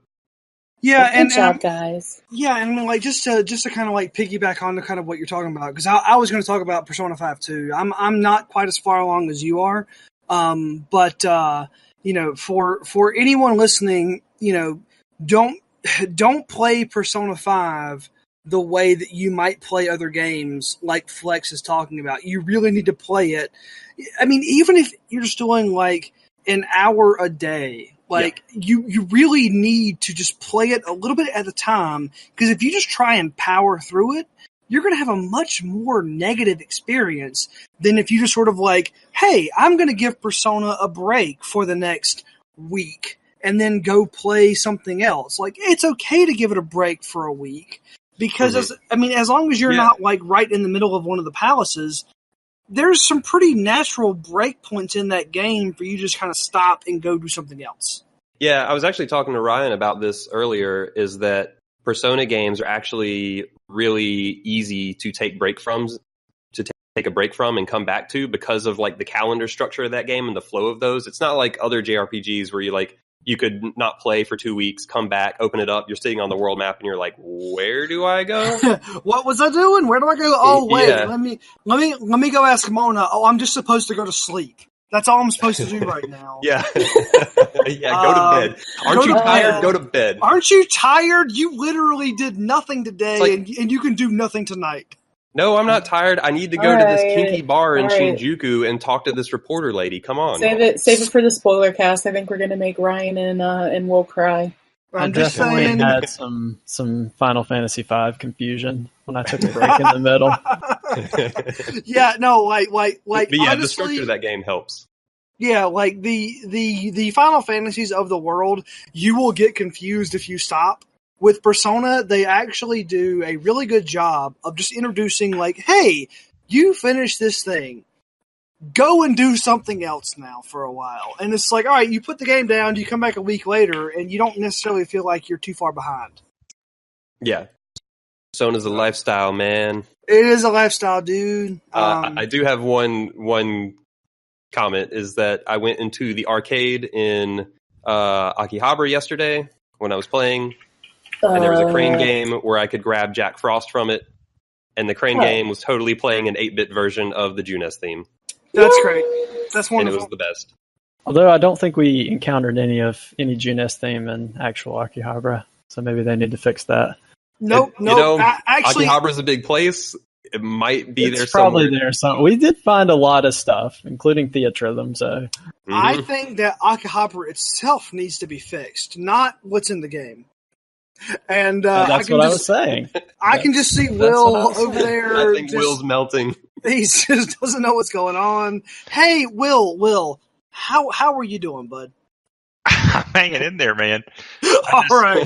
Yeah, good job, guys. Yeah, and like just to kind of like piggyback on to kind of what you're talking about, because I was going to talk about Persona 5 too. I'm not quite as far along as you are, but for anyone listening, don't play Persona 5 the way that you might play other games, like Flex is talking about. You really need to play it. I mean, even if you're just doing like an hour a day. Like, you really need to just play it a little bit at a time, because if you just try and power through it, you're going to have a much more negative experience than if you just sort of like, hey, I'm going to give Persona a break for the next week and then go play something else. Like, it's okay to give it a break for a week, because, as long as you're not like right in the middle of one of the palaces, there's some pretty natural break points in that game for you to just kind of stop and go do something else. Yeah, I was actually talking to Ryan about this earlier, is that Persona games are actually really easy to take a break from and come back to, because of like the calendar structure of that game and the flow of those. It's not like other JRPGs where you could not play for 2 weeks, come back, open it up, you're sitting on the world map and you're like, where do I go? What was I doing? Where do I go? Oh wait, let me go ask Mona. Oh, I'm just supposed to go to sleep. That's all I'm supposed to do right now. Yeah. Go to bed. Aren't you tired? Go to bed. Aren't you tired? You literally did nothing today, and you can do nothing tonight. No, I'm not tired. I need to go to this kinky bar in Shinjuku and talk to this reporter lady. Come on. Save it for the spoiler cast. I think we're going to make Ryan and Will cry. I'm just saying. Had some Final Fantasy V confusion when I took a break in the middle. Yeah, no, like but yeah, honestly, the structure of that game helps. Yeah, like the Final Fantasies of the world, you will get confused if you stop. With Persona, they actually do a really good job of just introducing, like, hey, you finished this thing. Go and do something else now for a while. And it's like, all right, you put the game down, you come back a week later, and you don't necessarily feel like you're too far behind. Yeah. Persona's a lifestyle, man. It is a lifestyle, dude. I do have one comment, is that I went into the arcade in Akihabara yesterday when I was playing. And there was a crane game where I could grab Jack Frost from it. And the crane game was totally playing an 8-bit version of the Junes theme. That's great. That's wonderful. And it was the best. Although I don't think we encountered any Junes theme in actual Akihabara. So maybe they need to fix that. Nope. Actually, Akihabara's a big place. It might be there somewhere. Probably there somewhere. We did find a lot of stuff, including Theatrhythm. So I think that Akihabara itself needs to be fixed, not what's in the game. And that's what I was saying. I can just see Will over there. I think Will's melting. He just doesn't know what's going on. Hey, Will, how are you doing, bud? I'm hanging in there, man. All right.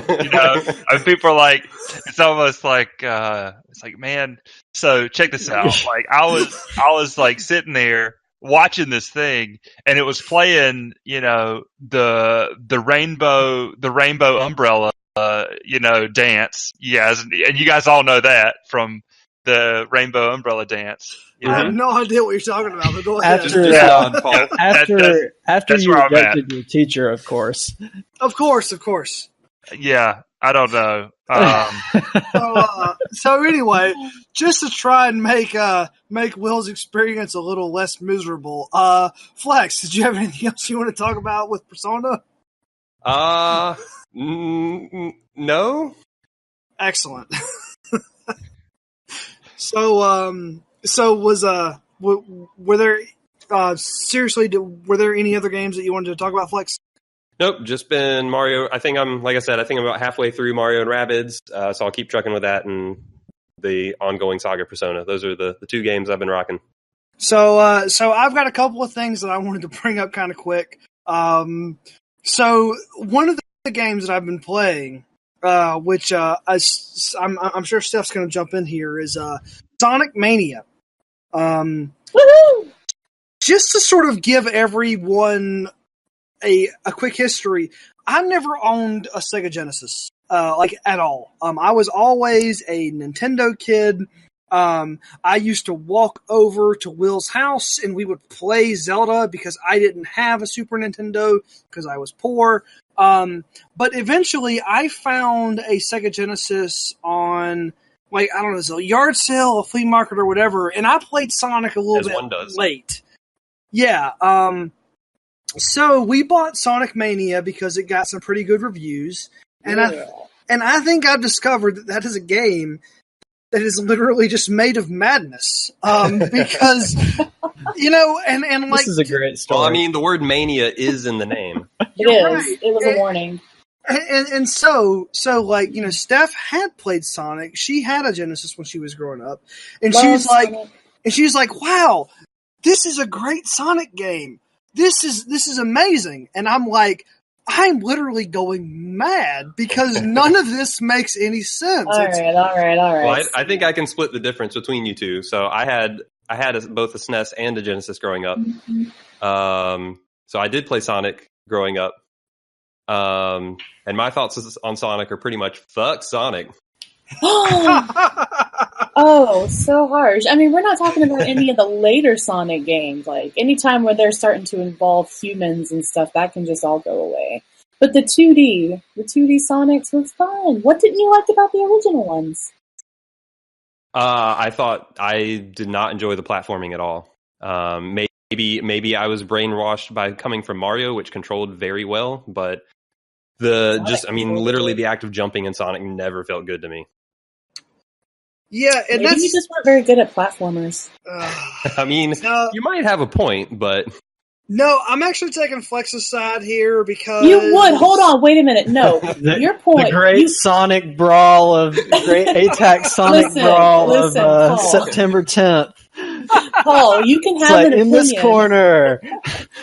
People are like, it's almost like, it's like, man. So check this out. Like I was like sitting there watching this thing, and it was playing, the rainbow umbrella. Dance. Yes, and you guys all know that from the Rainbow Umbrella Dance. I have no idea what you're talking about, but go ahead. After you rejected your teacher, of course. Of course. Yeah, I don't know. So anyway, just to try and make Will's experience a little less miserable, Flex, did you have anything else you want to talk about with Persona? No. Excellent. So were there were there any other games that you wanted to talk about, Flex? Nope, just been Mario. I think I'm about halfway through Mario and Rabbids, so I'll keep trucking with that and the ongoing saga Persona. Those are the two games I've been rocking. So I've got a couple of things that I wanted to bring up kind of quick. So one of the games that I've been playing, which I'm sure Steph's going to jump in here, is Sonic Mania. Woohoo! Just to sort of give everyone a quick history, I never owned a Sega Genesis, at all. I was always a Nintendo kid. I used to walk over to Will's house and we would play Zelda because I didn't have a Super Nintendo because I was poor. But eventually I found a Sega Genesis on, I don't know, it's a yard sale, a flea market or whatever, and I played Sonic a little bit late. Yeah, so we bought Sonic Mania because it got some pretty good reviews, and I think I've discovered that is a game that is literally just made of madness. Because and this is a great story. Well, I mean, the word mania is in the name. It is. Right. It was a warning. And so Steph had played Sonic. She had a Genesis when she was growing up, and she's like, "Wow, this is a great Sonic game. This is amazing." And I'm like, I'm literally going mad because none of this makes any sense. All right. Well, I think I can split the difference between you two. So I had both a SNES and a Genesis growing up. Mm-hmm. So I did play Sonic growing up. And my thoughts on Sonic are pretty much fuck Sonic. Oh, so harsh. I mean, we're not talking about any of the later Sonic games. Like, anytime where they're starting to involve humans and stuff, that can just all go away. But the 2D Sonics was fun. What didn't you like about the original ones? I thought I did not enjoy the platforming at all. Maybe I was brainwashed by coming from Mario, which controlled very well, but literally the act of jumping in Sonic never felt good to me. Yeah, and maybe you just weren't very good at platformers. I mean, you might have a point, but no, I'm actually taking Flex's side here because you would. Hold on, wait a minute. No, your point. The great Sonic Brawl of great ATACS Sonic Brawl of September 10th. Paul, you can have an opinion. In this corner,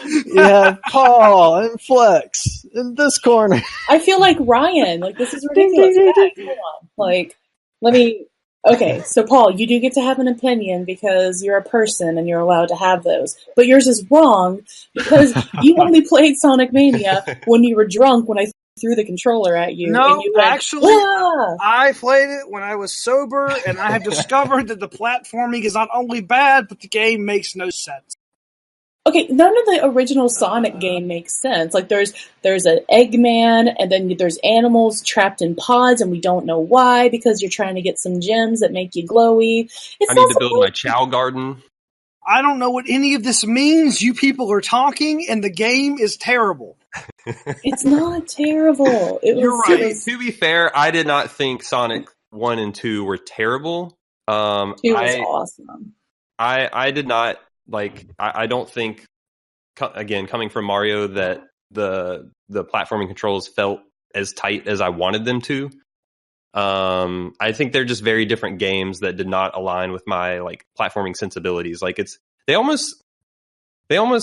you have Paul and Flex. In this corner, I feel like Ryan. Like, this is ridiculous. Come on. Like, let me. Okay, so Paul, you do get to have an opinion because you're a person and you're allowed to have those. But yours is wrong because you only played Sonic Mania when you were drunk when I threw the controller at you. No, and you went, actually, I played it when I was sober, and I have discovered that the platforming is not only bad, but the game makes no sense. Okay, none of the original Sonic game makes sense. Like, there's an Eggman, and then there's animals trapped in pods, and we don't know why, because you're trying to get some gems that make you glowy. I need to build my Chow Garden. I don't know what any of this means. You people are talking, and the game is terrible. It's not terrible. You're right. To be fair, I did not think Sonic 1 and 2 were terrible. 2 was awesome. I did not... I don't think, again, coming from Mario, that the platforming controls felt as tight as I wanted them to. I think they're just very different games that did not align with my platforming sensibilities. They almost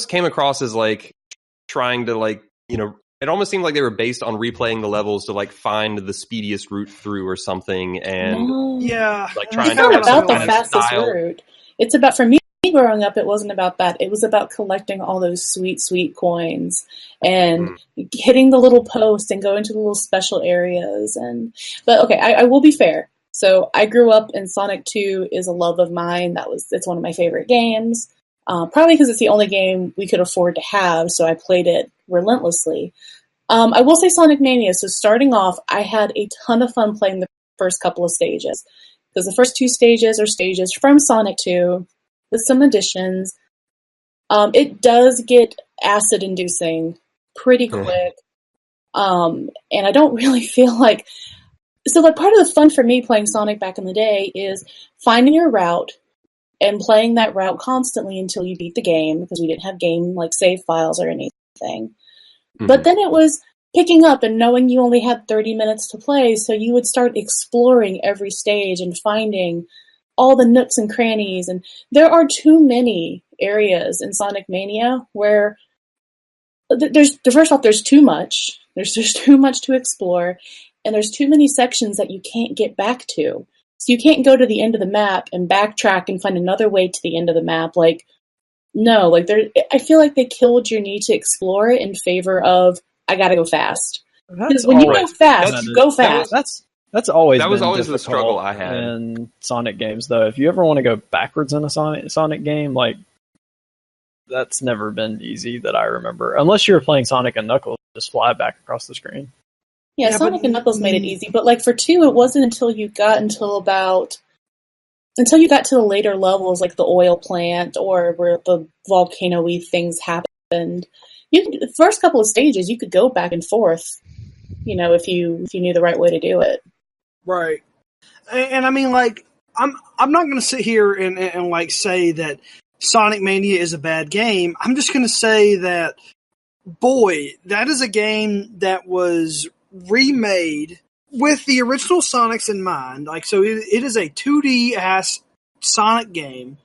came across as trying to it almost seemed like they were based on replaying the levels to find the speediest route through or something, and trying it's not about the fastest route. It's about, for me, growing up, it wasn't about that. It was about collecting all those sweet, sweet coins and hitting the little post and going to the little special areas. But okay, I will be fair. So I grew up, and Sonic 2 is a love of mine. It's one of my favorite games. Probably because it's the only game we could afford to have, so I played it relentlessly. I will say Sonic Mania. So starting off, I had a ton of fun playing the first couple of stages. Because the first 2 stages are stages from Sonic 2 with some additions. It does get acid-inducing pretty quick. And I don't really feel like... So like part of the fun for me playing Sonic back in the day is finding your route and playing that route constantly until you beat the game, because we didn't have game like save files or anything. Mm-hmm. But then it was picking up and knowing you only had 30 minutes to play, so you would start exploring every stage and finding all the nooks and crannies. And there are too many areas in Sonic Mania where first off, there's too much. There's too much to explore, and there's too many sections that you can't get back to. So you can't go to the end of the map and backtrack and find another way to the end of the map. Like, no, like I feel like they killed your need to explore it in favor of, I gotta go fast. Because when you go fast, you go fast. That's always that was always the struggle I had in Sonic games, though. If you ever want to go backwards in a Sonic game, like, that's never been easy that I remember. Unless you were playing Sonic and Knuckles, just fly back across the screen. Yeah, Sonic and Knuckles made it easy, but like for 2, it wasn't until you got to the later levels, like the oil plant or where the volcano-y things happened. The first couple of stages, you could go back and forth, if you knew the right way to do it. Right, and I mean, like, I'm not going to sit here and like say that Sonic Mania is a bad game. I'm just going to say that, boy, that is a game that was remade with the original Sonics in mind. Like, so it is a 2D ass Sonic game,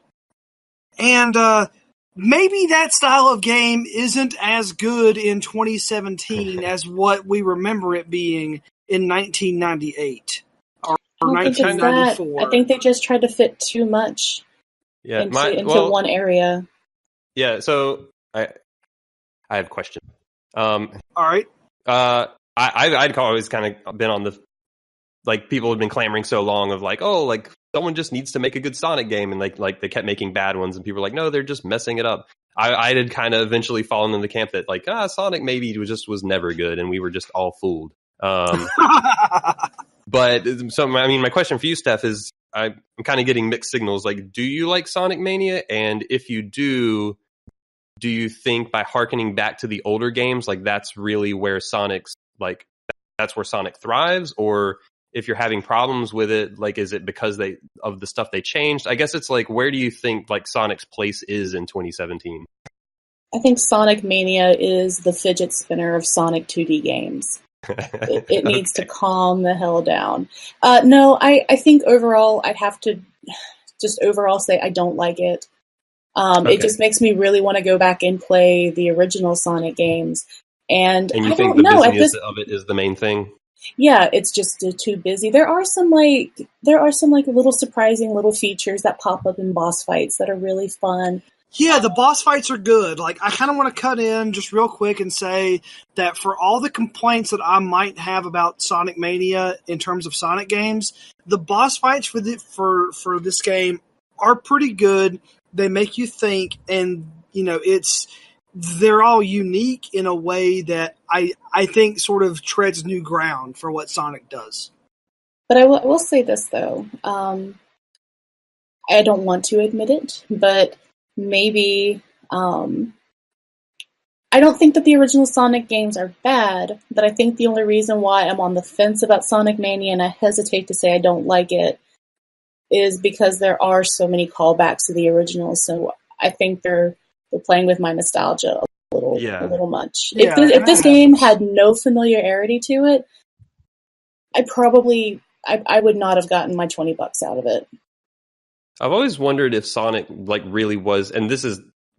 and maybe that style of game isn't as good in 2017 as what we remember it being in 1998 or 1994. I think they just tried to fit too much into one area. Yeah, so I have a question. All right. I'd always kind of been on the, like, people had been clamoring so long of like, oh, like, someone just needs to make a good Sonic game, and like they kept making bad ones, and people were like, no, they're just messing it up. I had kind of eventually fallen in the camp that like, Sonic maybe was never good, and we were just all fooled. But so I mean, my question for you, Steph, is I'm kind of getting mixed signals. Like, do you like Sonic Mania? And if you do you think by hearkening back to the older games, like that's really where that's where Sonic thrives? Or if you're having problems with it, like, is it because of the stuff they changed? I guess it's like, where do you think like Sonic's place is in 2017? I think Sonic Mania is the fidget spinner of Sonic 2D games. It needs to calm the hell down. No, I think overall I'd have to just overall say I don't like it. It just makes me really want to go back and play the original Sonic games. And you think the busyness of it is the main thing? Yeah, it's just too busy. There are some little surprising little features that pop up in boss fights that are really fun. Yeah, the boss fights are good. Like, I kind of want to cut in just real quick and say that for all the complaints that I might have about Sonic Mania in terms of Sonic games, the boss fights for this game are pretty good. They make you think, and they're all unique in a way that I think sort of treads new ground for what Sonic does. But I will say this, though. I don't want to admit it, but maybe I don't think that the original Sonic games are bad, but I think the only reason why I'm on the fence about Sonic Mania and I hesitate to say I don't like it is because there are so many callbacks to the original. So I think they're playing with my nostalgia a little much. Yeah, if this game had no familiarity to it, I would not have gotten my $20 out of it. I've always wondered if Sonic like really was, and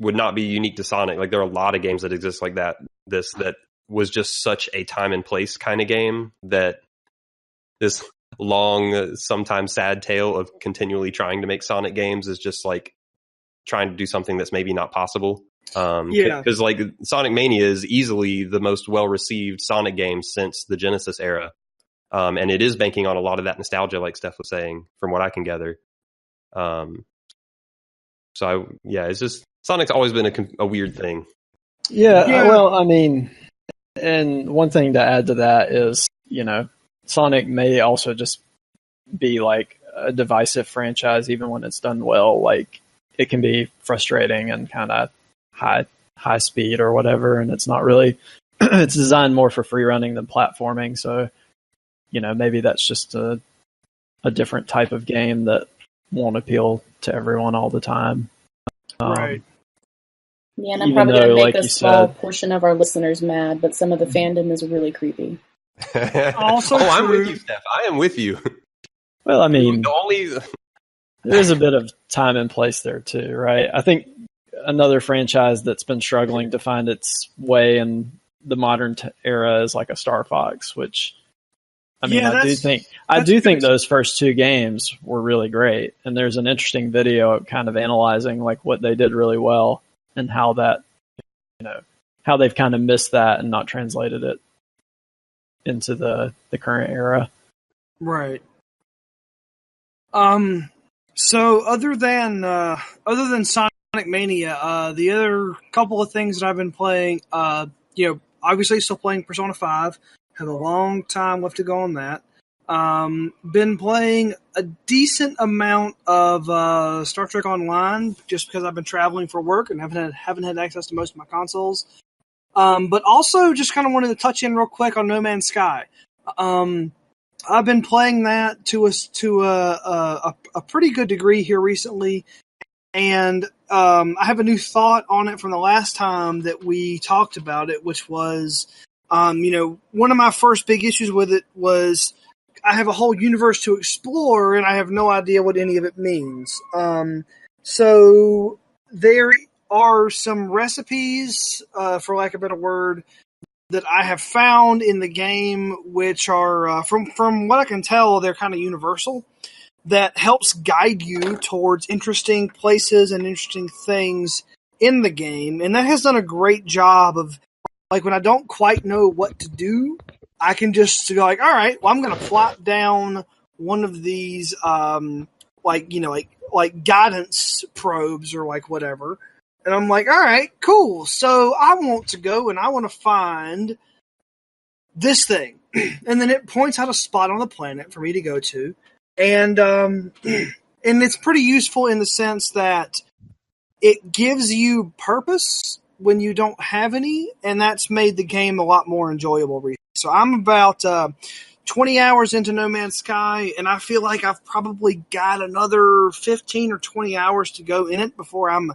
would not be unique to Sonic. Like, there are a lot of games that exist like that. That was just such a time and place kind of game, that this long, sometimes sad tale of continually trying to make Sonic games is just like trying to do something that's maybe not possible. Because like Sonic Mania is easily the most well-received Sonic game since the Genesis era. And it is banking on a lot of that nostalgia, like Steph was saying, from what I can gather. It's just, Sonic's always been a weird thing. Yeah, well, I mean, And one thing to add to that is, Sonic may also just be like a divisive franchise, even when it's done well. Like, it can be frustrating and kind of high speed or whatever, and it's not really it's designed more for free running than platforming. So, maybe that's just a different type of game that won't appeal to everyone all the time. Right. Yeah, and I'm probably going to make like a small portion of our listeners mad, but some of the fandom is really creepy. Also true. I'm with you, Steph. I am with you. Well, I mean, the there's a bit of time and place there too, right? I think another franchise that's been struggling to find its way in the modern era is like a Star Fox, which I do think those first two games were really great, and there's an interesting video kind of analyzing like what they did really well and how that, how they've kind of missed that and not translated it into the current era. Right. So other than Sonic Mania, the other couple of things that I've been playing, obviously still playing Persona 5. Have a long time left to go on that. Been playing a decent amount of Star Trek Online just because I've been traveling for work and haven't had access to most of my consoles. But also just kind of wanted to touch in real quick on No Man's Sky. I've been playing that to a pretty good degree here recently, and I have a new thought on it from the last time that we talked about it, which was, one of my first big issues with it was I have a whole universe to explore, and I have no idea what any of it means. So there are some recipes, for lack of a better word, that I have found in the game, which are, from what I can tell, they're kind of universal, that helps guide you towards interesting places and interesting things in the game. And that has done a great job of, like, when I don't quite know what to do, I can just go like, all right, well, I'm going to plop down one of these, like guidance probes or like whatever. And I'm like, all right, cool. So I want to go and I want to find this thing. And then it points out a spot on the planet for me to go to. And it's pretty useful in the sense that it gives you purpose when you don't have any, and that's made the game a lot more enjoyable recently. So I'm about 20 hours into No Man's Sky, and I feel like I've probably got another 15 or 20 hours to go in it before I'm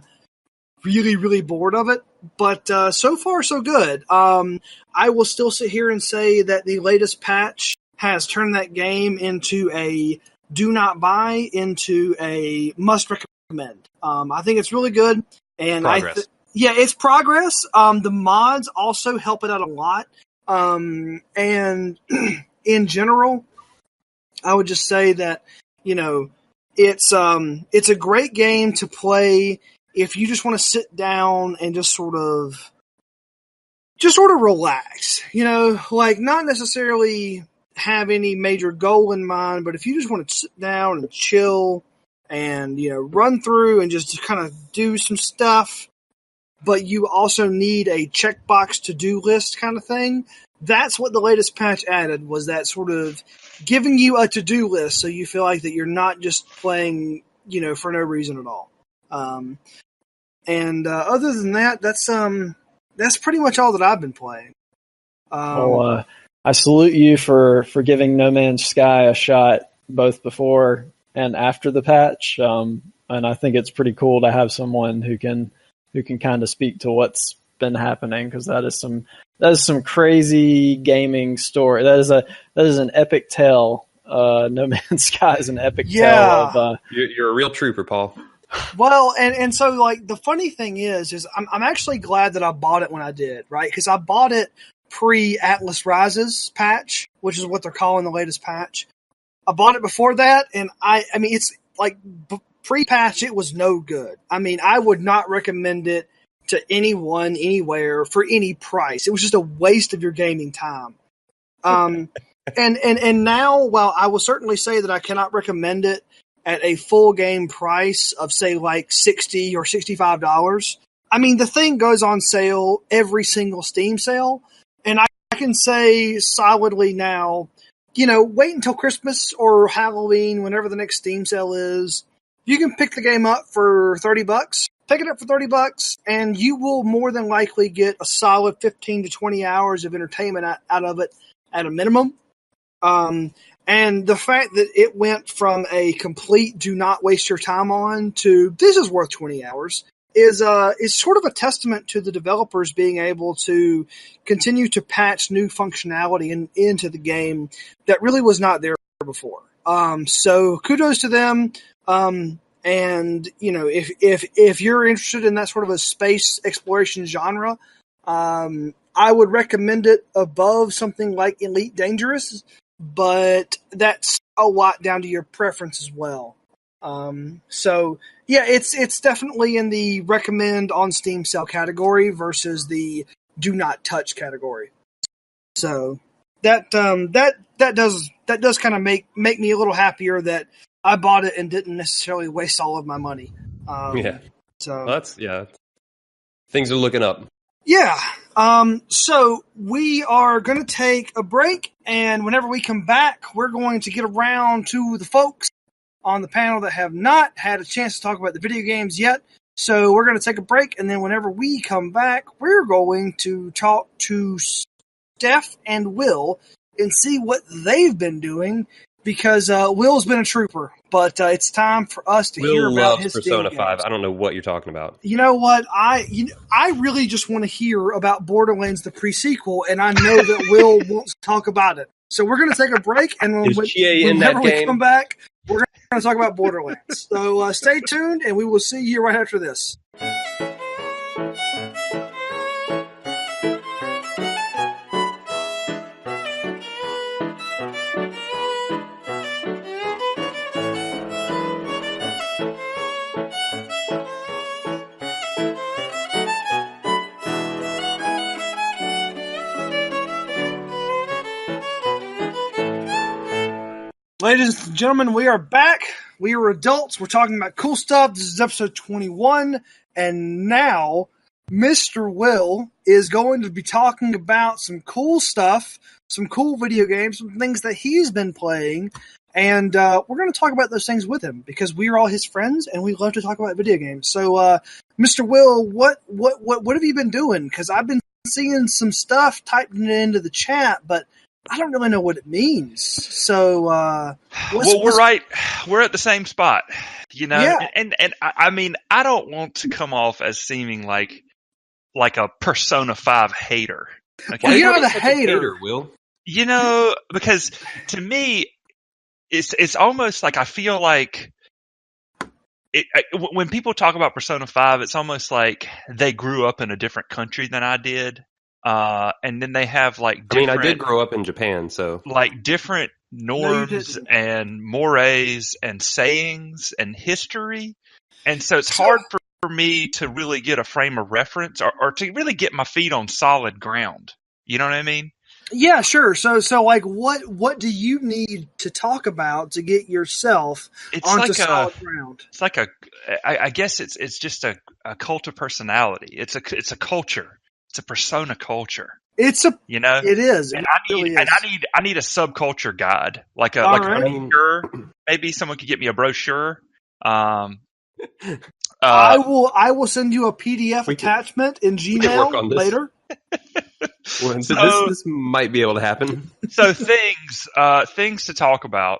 really, really bored of it. But so far, so good. I will still sit here and say that the latest patch has turned that game into a do not buy into a must recommend. I think it's really good. And progress. It's progress. The mods also help it out a lot. And in general, I would just say that, it's a great game to play if you just want to sit down and just sort of relax, like not necessarily have any major goal in mind, but if you just want to sit down and chill and, run through and just kind of do some stuff, but you also need a checkbox to-do list kind of thing, that's what the latest patch added, was that sort of giving you a to-do list so you feel like that you're not just playing, for no reason at all. And other than that, that's pretty much all that I've been playing. I salute you for giving No Man's Sky a shot both before and after the patch. And I think it's pretty cool to have someone who can kind of speak to what's been happening, because that is some crazy gaming story. That is an epic tale. No Man's Sky is an epic tale of. You're a real trooper, Paul. Well, and so like the funny thing is I'm actually glad that I bought it when I did, right? Because I bought it pre-Atlas Rises patch, which is what they're calling the latest patch. I bought it before that, and I mean, it's like pre-patch, it was no good. I mean, I would not recommend it to anyone, anywhere, for any price. It was just a waste of your gaming time. And now, while I will certainly say that I cannot recommend it at a full game price of, say, like $60 or $65, I mean, the thing goes on sale every single Steam sale. and I can say solidly now, wait until Christmas or Halloween, whenever the next Steam sale is. You can pick the game up for $30. Pick it up for $30, and you will more than likely get a solid 15 to 20 hours of entertainment out of it at a minimum. And the fact that it went from a complete do not waste your time on to this is worth 20 hours is sort of a testament to the developers being able to continue to patch new functionality into the game that really was not there before. So kudos to them. And if you're interested in that sort of a space exploration genre, I would recommend it above something like Elite Dangerous, but that's a lot down to your preference as well. So yeah, it's definitely in the recommend on Steam sale category versus the do not touch category. So that does kind of make me a little happier that I bought it and didn't necessarily waste all of my money. So things are looking up. Yeah. So we are going to take a break, and whenever we come back, we're going to get around to the folks on the panel that have not had a chance to talk about the video games yet. So we're going to take a break, and then whenever we come back, we're going to talk to Steph and Will and see what they've been doing, because Will's been a trooper, but it's time for us to hear about his Persona 5. I don't know what you're talking about. You know what? I really just want to hear about Borderlands, the pre-sequel, and I know that Will wants to talk about it. So we're going to take a break, and whenever we come back, we're going to talk about Borderlands. So stay tuned, and we will see you right after this. Ladies and gentlemen, we are back. We are adults. We're talking about cool stuff. This is episode 21. And now, Mr. Will is going to be talking about some cool stuff, some cool video games, some things that he's been playing. And we're going to talk about those things with him because we are all his friends and we love to talk about video games. So, Mr. Will, what have you been doing? Because I've been seeing some stuff typing it into the chat, but I don't really know what it means. So, we're right. We're at the same spot, Yeah. And I mean, I don't want to come off as seeming like a Persona 5 hater. Okay? Well, you're not a hater, Will. Because to me, it's almost like I feel like when people talk about Persona 5, it's almost like they grew up in a different country than I did. And then they have like I did grow up in Japan, so like different norms and mores and sayings and history. And so it's hard for me to really get a frame of reference or to really get my feet on solid ground. You know what I mean? Yeah, sure. So like what do you need to talk about to get yourself onto solid ground? It's like I guess it's just a cult of personality. It's a culture. It's a persona culture. It is. And really I need a subculture guide, like a brochure. Maybe someone could get me a brochure. I will send you a PDF attachment in Gmail later. Well, this might be able to happen. So things to talk about.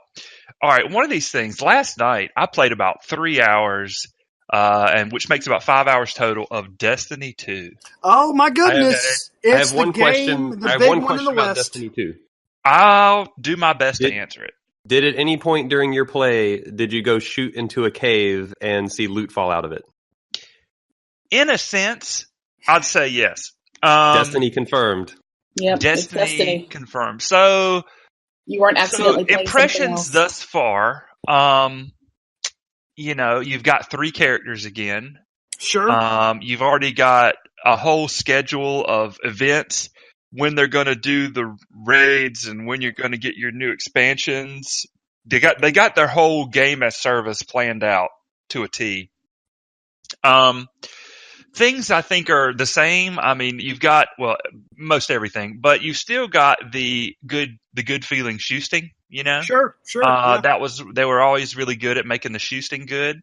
All right, one of these things. Last night I played about 3 hours. And which makes about 5 hours total of Destiny 2. Oh my goodness! I have one question about Destiny 2. I'll do my best to answer it. Did at any point during your play, did you go shoot into a cave and see loot fall out of it? In a sense, I'd say yes. Destiny confirmed. Yep, Destiny confirmed. So you weren't accidentally playing impressions thus far. You've got 3 characters again. Sure. You've already got a whole schedule of events, when they're going to do the raids and when you're going to get your new expansions. They got their whole game as service planned out to a T. things I think are the same. I mean, you've got most everything, but you still got the good feeling shooting. You know, Sure. Yeah. They were always really good at making the shooting good.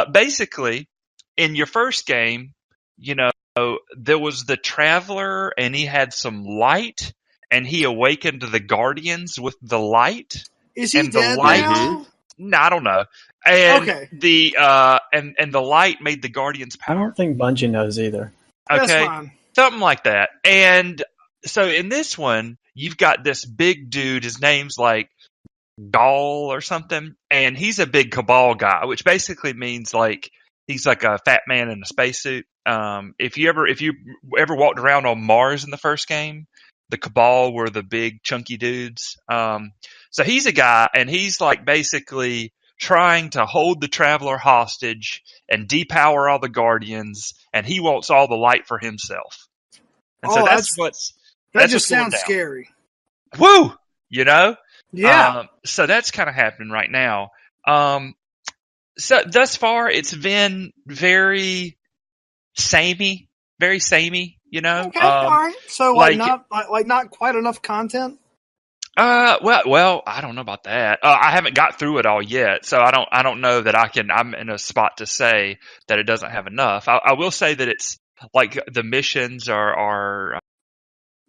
Basically, in your first game, you know, there was the Traveler, and he had some light, and he awakened the Guardians with the light. Is he and dead the light, now? No, I don't know. And Okay. the and the light made the Guardians I power. don't think Bungie knows either. That's Okay, fine. something like that. And so in this one, you've got this big dude. His name's like Gaul or something, and he's a big Cabal guy, which basically means like he's like a fat man in a spacesuit. If you ever walked around on Mars in the first game, the Cabal were the big chunky dudes. So he's a guy, and he's like basically trying to hold the Traveler hostage and depower all the Guardians, and he wants all the light for himself. And so that's that that's just what's going sounds down. scary. Woo! You know? Yeah. So that's kind of happening right now. So thus far, it's been very samey, you know? Okay. All right. So not quite enough content. Well, I don't know about that. I haven't got through it all yet, so I don't know that I'm in a spot to say that it doesn't have enough. I will say that it's like the missions are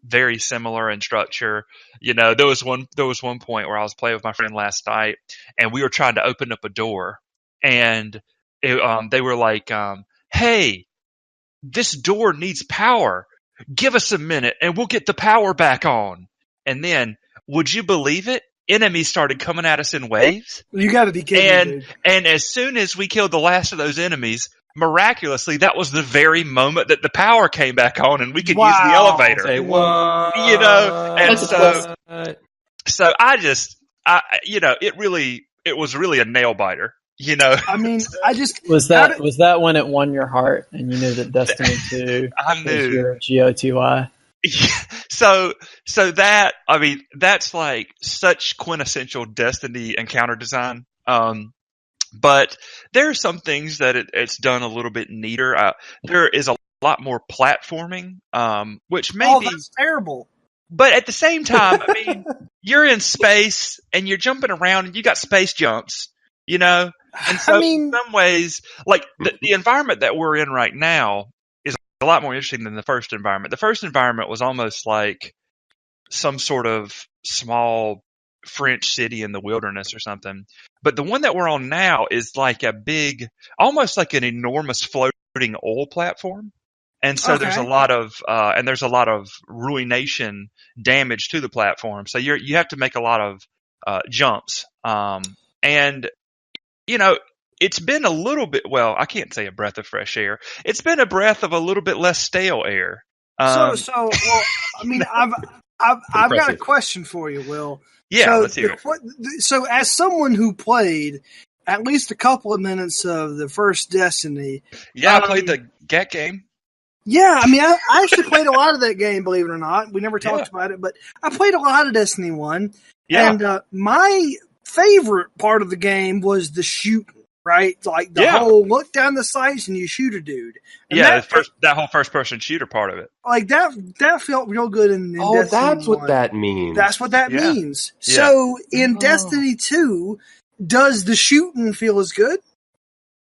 very similar in structure. You know, there was one point where I was playing with my friend last night, and we were trying to open up a door, and they were like, "Hey, this door needs power. Give us a minute, and we'll get the power back on." And then, would you believe it? Enemies started coming at us in waves. You got to be kidding me, dude. And as soon as we killed the last of those enemies, miraculously, that was the very moment that the power came back on, and we could use the elevator. Say what? You know, and That's so it was really a nail biter. You know, I mean, Was that when it won your heart and you knew that Destiny 2 I knew. was your GOTY? So that, I mean, that's like such quintessential Destiny encounter design. But there are some things that it's done a little bit neater. There is a lot more platforming, which maybe that's terrible. But at the same time, I mean, you're in space and you're jumping around and you got space jumps, you know? And so in some ways, like the environment that we're in right now is a lot more interesting than the first environment. The first environment was almost like some sort of small French city in the wilderness or something. But the one that we're on now is like a big, almost like an enormous floating oil platform. And so there's a lot of ruination damage to the platform. So you have to make a lot of jumps. And you know, it's been a little bit, well, I can't say a breath of fresh air. It's been a breath of a little bit less stale air. Well, I mean, I've got a question for you, Will. Yeah, let's hear it. So as someone who played at least a couple of minutes of the first Destiny. Yeah, I played the GAT game. Yeah, I mean, I actually played a lot of that game, believe it or not. We never talked about it, but I played a lot of Destiny 1. Yeah. And my favorite part of the game was the shooting, right? Like the whole look down the sights and you shoot a dude. And that whole first-person shooter part of it. Like that felt real good in Destiny 1. That's what that means. That's what that means. Yeah. So in Destiny 2, does the shooting feel as good?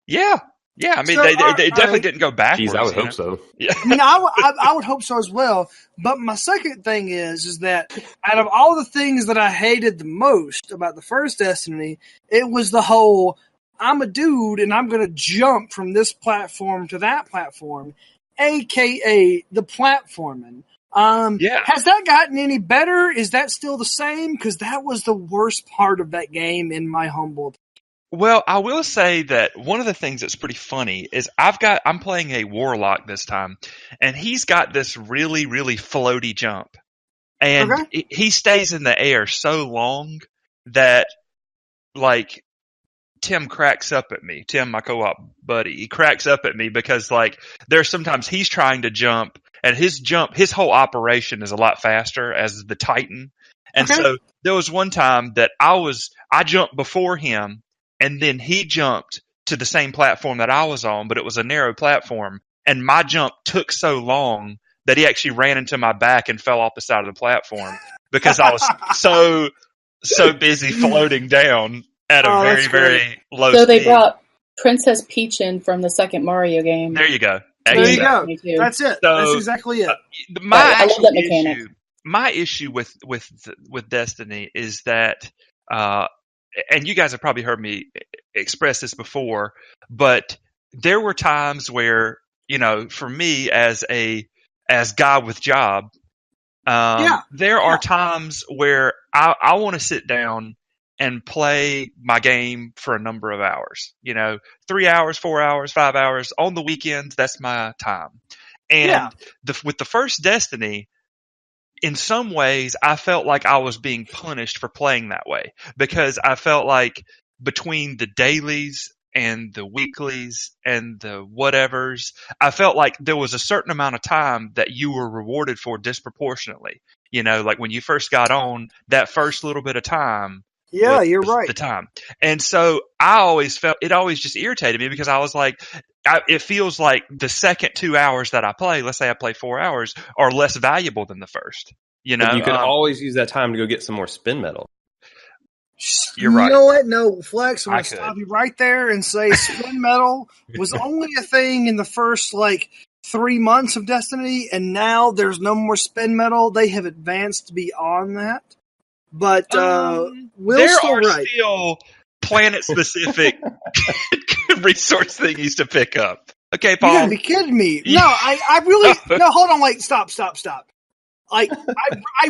Yeah. Yeah, I mean, they definitely didn't go backwards. Jeez, I would hope so. Yeah. No, I would hope so as well. But my second thing is that out of all the things that I hated the most about the first Destiny, it was the whole, I'm a dude and I'm going to jump from this platform to that platform, a.k.a. the platforming. Has that gotten any better? Is that still the same? Because that was the worst part of that game in my humble opinion. Well, I will say that one of the things that's pretty funny is I'm playing a Warlock this time, and he's got this really, really floaty jump. And he stays in the air so long that, like, Tim cracks up at me. Tim, my co-op buddy, he cracks up at me because, like, there's sometimes he's trying to jump, and his whole operation is a lot faster as the Titan. And so there was one time that I jumped before him, and then he jumped to the same platform that I was on, but it was a narrow platform. and my jump took so long that he actually ran into my back and fell off the side of the platform because I was so busy floating down at a very, very low speed. So they brought Princess Peach in from the second Mario game. There you go. There you go. That's it. So, that's exactly it. I love that mechanic. My issue with Destiny is that, and you guys have probably heard me express this before, but there were times where, for me as guy with job, there are times where I want to sit down and play my game for a number of hours, 3 hours, 4 hours, 5 hours on the weekends. That's my time. And with the first Destiny, in some ways, I felt like I was being punished for playing that way because I felt like between the dailies and the weeklies and the whatevers, I felt like there was a certain amount of time that you were rewarded for disproportionately. Like when you first got on, that first little bit of time. Yeah, you're right. The time. And so I always felt it always just irritated me because I was like, it feels like the second 2 hours that I play, let's say I play 4 hours, are less valuable than the first. You could always use that time to go get some more spin metal. You're right. You know what? No, Flex, I'm going to stop you right there and say spin metal was only a thing in the first 3 months of Destiny, and now there's no more spin metal. They have advanced beyond that. But there are still planet-specific resource thingies to pick up. Okay, Paul. You gotta be kidding me. No, I really... No, hold on, stop. I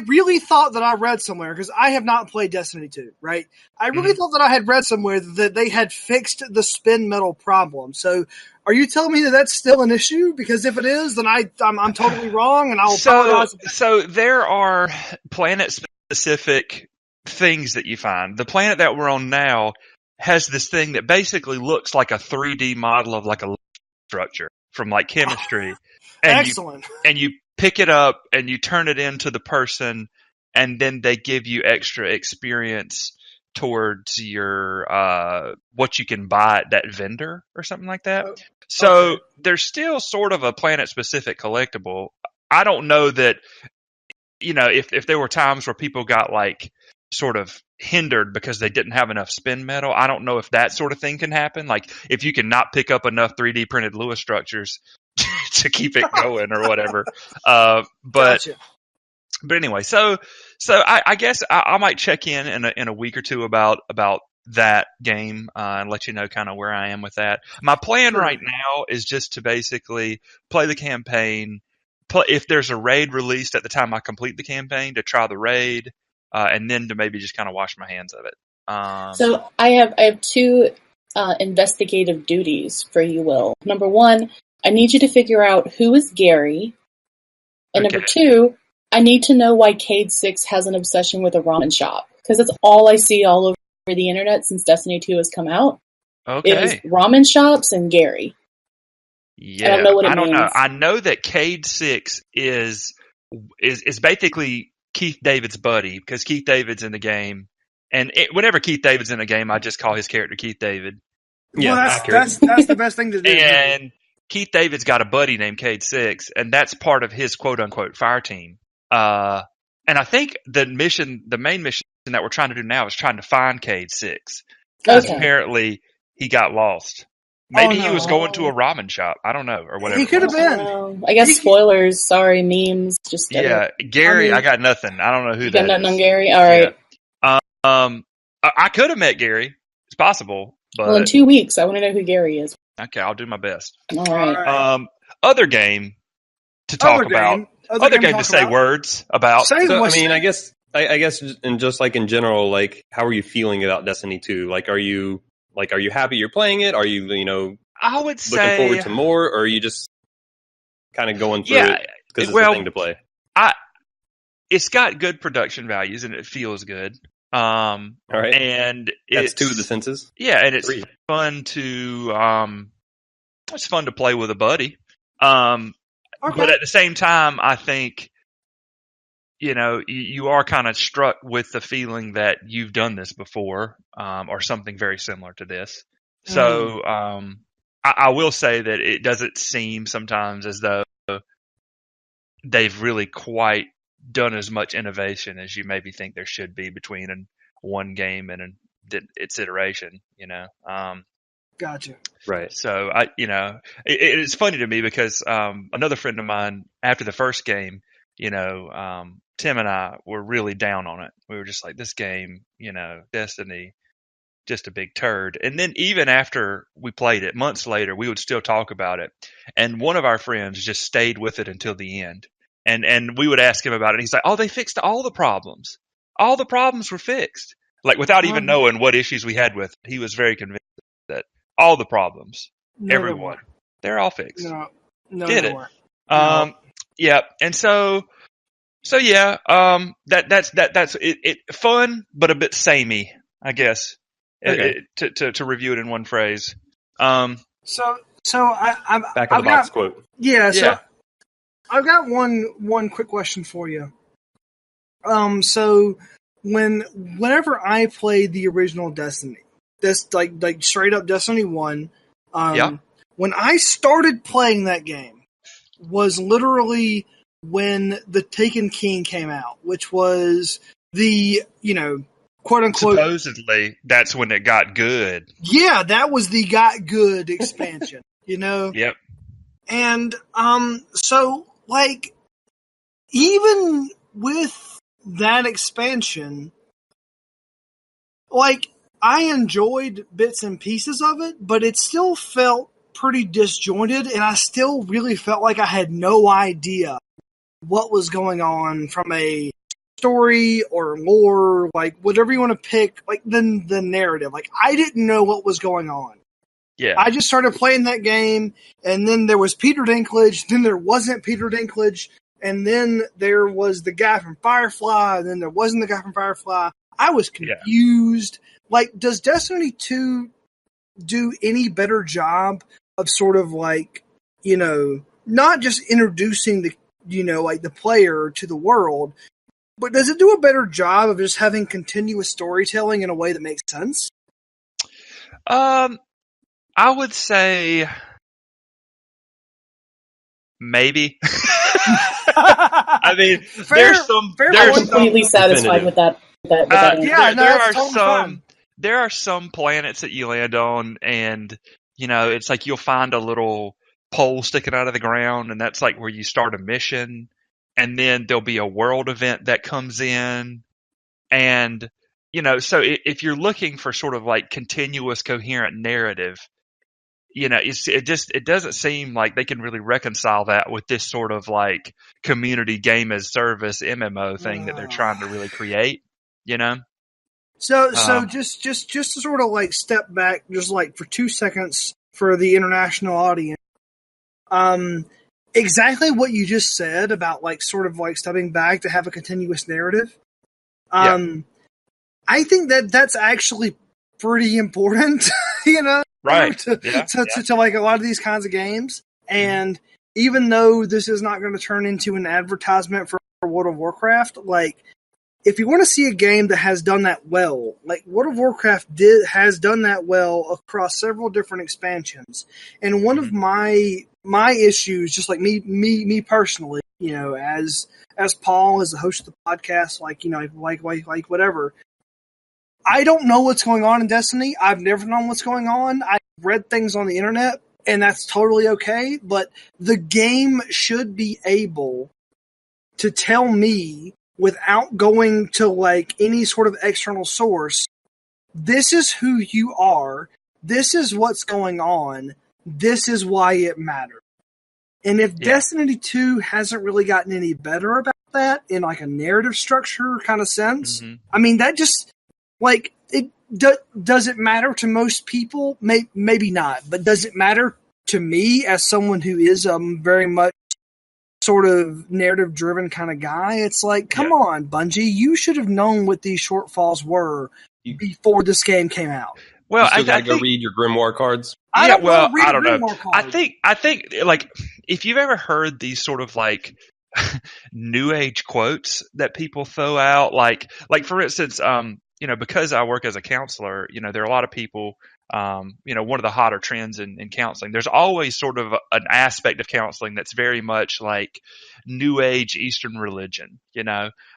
really thought that I read somewhere, because I have not played Destiny 2, right? I really thought that I had read somewhere that they had fixed the spin metal problem. So, are you telling me that that's still an issue? Because if it is, then I'm totally wrong, and I'll apologize. So there are planet-specific things that you find. The planet that we're on now has this thing that basically looks like a 3D model of like a structure from like chemistry. Excellent. And you pick it up and you turn it into the person, and then they give you extra experience towards your what you can buy at that vendor or something like that. So there's still sort of a planet-specific collectible. I don't know that, if there were times where people got sort of hindered because they didn't have enough spin metal, I don't know if that sort of thing can happen. Like if you can not pick up enough 3D printed Lewis structures to keep it going or whatever. But anyway, so I guess I might check in a week or two about that game and let you know kind of where I am with that. My plan right now is just to basically play the campaign. If there's a raid released at the time I complete the campaign, to try the raid, and then to maybe just kind of wash my hands of it. So I have two investigative duties for you, Will. Number one, I need you to figure out who is Gary. And number two, I need to know why Cade 6 has an obsession with a ramen shop. Because that's all I see all over the internet since Destiny 2 has come out. Okay. It is ramen shops and Gary. Yeah, I don't know what it I don't means. know. I know that Cade 6 is basically Keith David's buddy, because Keith David's in the game, and whenever Keith David's in a game, I just call his character Keith David. Yeah, that's the best thing to do. And Keith David's got a buddy named Cade 6, and that's part of his quote unquote fire team. And I think the main mission that we're trying to do now is trying to find Cade 6. Because apparently he got lost. Maybe he was going to a ramen shop. I don't know, or whatever. He could have been. I guess spoilers. Sorry, memes. Just Gary. I got nothing. I don't know who that is. Got nothing on Gary. All right. Yeah. I could have met Gary. It's possible. But Well, in 2 weeks, I want to know who Gary is. Okay, I'll do my best. All right. Other game to talk about. Other game to say words about. So, I mean, I guess, and just like in general, like, how are you feeling about Destiny 2? Like, are you happy you're playing it? Are you, I would say looking forward to more, or are you just kind of going through it because it's a thing to play? It's got good production values and it feels good. All right, and that's two of the senses. Yeah, and it's fun to play with a buddy. But at the same time, I think you are kind of struck with the feeling that you've done this before, or something very similar to this. So I will say that it doesn't seem sometimes as though they've really quite done as much innovation as you maybe think there should be between one game and its iteration, Gotcha. Right. So it's funny to me because another friend of mine, after the first game, Tim and I were really down on it. We were just like, this game, Destiny, just a big turd. And then even after we played it, months later, we would still talk about it. And one of our friends just stayed with it until the end. And we would ask him about it. And he's like, oh, they fixed all the problems. All the problems were fixed. Like without even knowing what issues we had with it, he was very convinced that all the problems, everyone, they're all fixed. No, get it? No. Yeah. And so yeah, that's it. Fun, but a bit samey, I guess. Okay. To review it in one phrase. I'm Back of the box quote. Yeah. So Yeah. I've got one quick question for you. So whenever I played the original Destiny, this like straight up Destiny 1, when I started playing that game was literally when the Taken King came out, which was the, quote unquote. Supposedly, that's when it got good. Yeah, that was the got good expansion, Yep. And so like even with that expansion, like I enjoyed bits and pieces of it, but it still felt pretty disjointed, and I still really felt like I had no idea what was going on from a story or lore, like whatever you want to pick, like the narrative. Like I didn't know what was going on. Yeah. I just started playing that game, and then there was Peter Dinklage, then there wasn't Peter Dinklage, and then there was the guy from Firefly, and then there wasn't the guy from Firefly. I was confused. Yeah. Like, does Destiny 2 do any better job of sort of like, not just introducing the, like the player to the world, but does it do a better job of just having continuous storytelling in a way that makes sense? I would say maybe. I mean, there's some. I'm completely satisfied with that. There are some planets that you land on, and it's like you'll find a little pole sticking out of the ground, and that's like where you start a mission, and then there'll be a world event that comes in, and so if you're looking for sort of like continuous, coherent narrative, it doesn't seem like they can really reconcile that with this sort of like community game as service MMO thing that they're trying to really create, So just to sort of like step back, just like for 2 seconds for the international audience, exactly what you just said about like sort of like stepping back to have a continuous narrative. I think that's actually pretty important, right? To like a lot of these kinds of games. And even though this is not going to turn into an advertisement for World of Warcraft, like if you want to see a game that has done that well, like World of Warcraft has done that well across several different expansions. And one of my issues, just like me personally, as Paul, as the host of the podcast, like whatever, I don't know what's going on in Destiny. I've never known what's going on. I've read things on the internet, and that's totally okay. But the game should be able to tell me, without going to like any sort of external source, this is who you are, this is what's going on, this is why it matters. And if Destiny 2 hasn't really gotten any better about that in like a narrative structure kind of sense, I mean, that just like it does it matter to most people? Maybe not, but does it matter to me as someone who is very much sort of narrative-driven kind of guy? It's like, come on, Bungie, you should have known what these shortfalls were before this game came out. Well, I gotta go read your Grimoire cards. I don't know. I think like if you've ever heard these sort of like new age quotes that people throw out, like for instance, because I work as a counselor, there are a lot of people, one of the hotter trends in counseling, there's always sort of an aspect of counseling that's very much like New Age Eastern religion,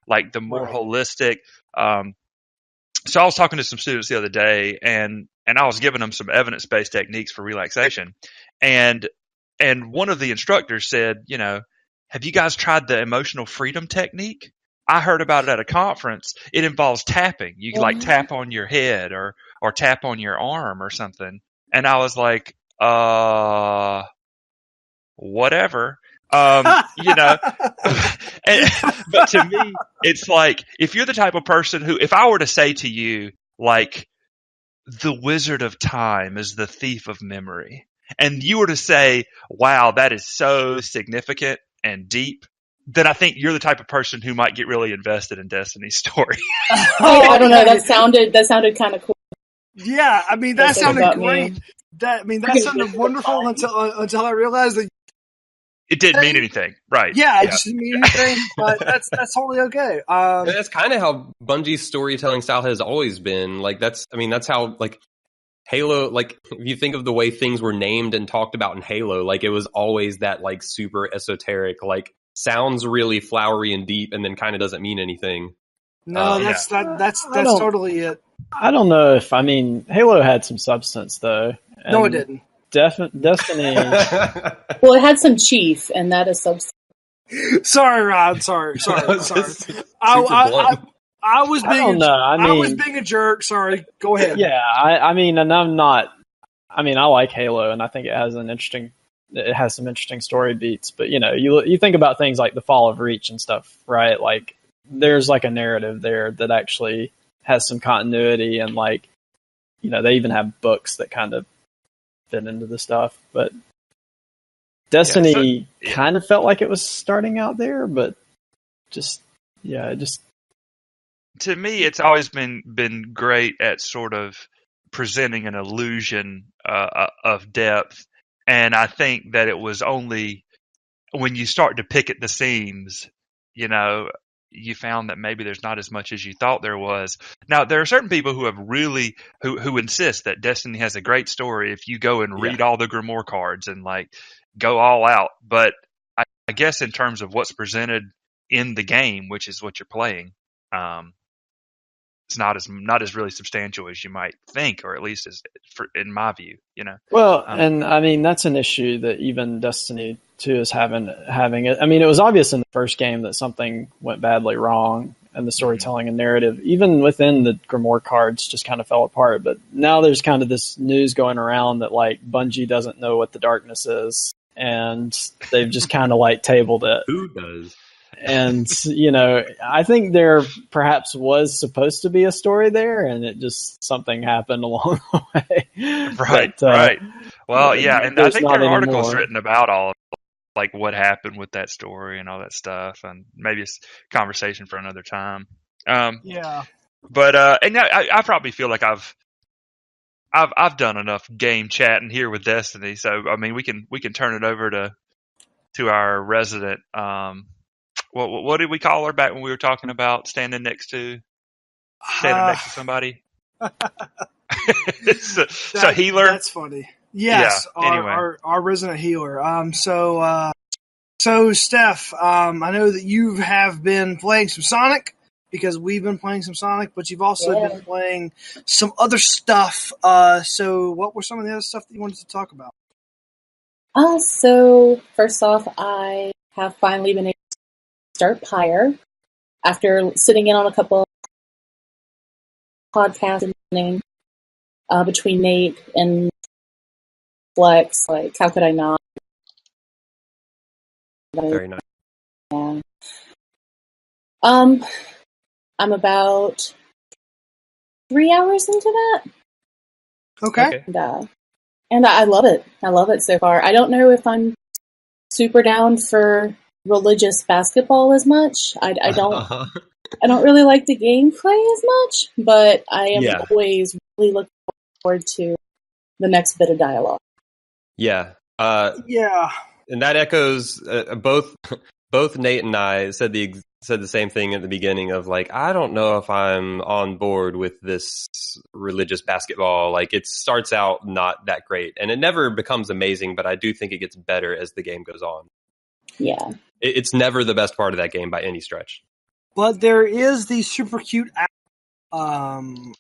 like the more holistic. So I was talking to some students the other day, and I was giving them some evidence-based techniques for relaxation, and one of the instructors said, have you guys tried the emotional freedom technique? I heard about it at a conference. It involves tapping. You like tap on your head or tap on your arm or something. And I was like, whatever. But to me, it's like, if you're the type of person who, if I were to say to you, like, the Wizard of Time is the thief of memory, and you were to say, wow, that is so significant and deep, then I think you're the type of person who might get really invested in Destiny's story. I don't know. That sounded kind of cool. Yeah, I mean, that sounded great. That sounded wonderful until I realized that it didn't mean anything, right? Yeah, it just didn't mean anything. But that's totally okay. That's kind of how Bungie's storytelling style has always been. Like that's how like Halo. Like if you think of the way things were named and talked about in Halo, like it was always that like super esoteric, like sounds really flowery and deep, and then kind of doesn't mean anything. No, that's totally it. I don't know if Halo had some substance though. No, it didn't. Destiny. Well, it had some chief, and that is substance. Sorry, Rod. Sorry. I was being. I was being a jerk. Sorry. Go ahead. Yeah, and I'm not. I like Halo, and I think it has some interesting story beats. But you think about things like the Fall of Reach and stuff, right? Like there's like a narrative there that actually has some continuity, and like they even have books that kind of fit into the stuff. But Destiny kind of felt like it was starting out there, but just to me, it's always been great at sort of presenting an illusion of depth. And I think that it was only when you start to pick at the seams, you found that maybe there's not as much as you thought there was. Now, there are certain people who have really who insist that Destiny has a great story if you go and read all the Grimoire cards and like go all out. But I guess in terms of what's presented in the game, which is what you're playing, it's not as really substantial as you might think, or at least in my view, Well, and that's an issue that even Destiny 2 is having it. It was obvious in the first game that something went badly wrong, and the storytelling and narrative, even within the Grimoire cards, just kind of fell apart. But now there's kind of this news going around that like Bungie doesn't know what the darkness is, and they've just kind of like tabled it. Who does? And, I think there perhaps was supposed to be a story there, and it just something happened along the way. Right, right. Well, yeah, and I think there are articles written about all of like what happened with that story and all that stuff, and maybe it's a conversation for another time. Yeah. But and I probably feel like I've done enough game chatting here with Destiny, so we can turn it over to our resident. What did we call her back when we were talking about standing next to somebody? so healer. That's funny. Yes, yeah, anyway. our resident healer. So Steph, I know that you have been playing some Sonic because we've been playing some Sonic, but you've also been playing some other stuff. So what were some of the other stuff that you wanted to talk about? So first off, I have finally been able to start Pyre after sitting in on a couple podcasts and between Nate and Flex. Like, how could I not? Very nice. Yeah. I'm about 3 hours into that. Okay. And I love it. I love it so far. I don't know if I'm super down for religious basketball as much. I don't. I don't really like the gameplay as much, but I am always really looking forward to the next bit of dialogue. Yeah. Yeah. And that echoes both Nate and I said said the same thing at the beginning of like, I don't know if I'm on board with this religious basketball. Like it starts out not that great and it never becomes amazing, but I do think it gets better as the game goes on. Yeah. It's never the best part of that game by any stretch. But there is the super cute app,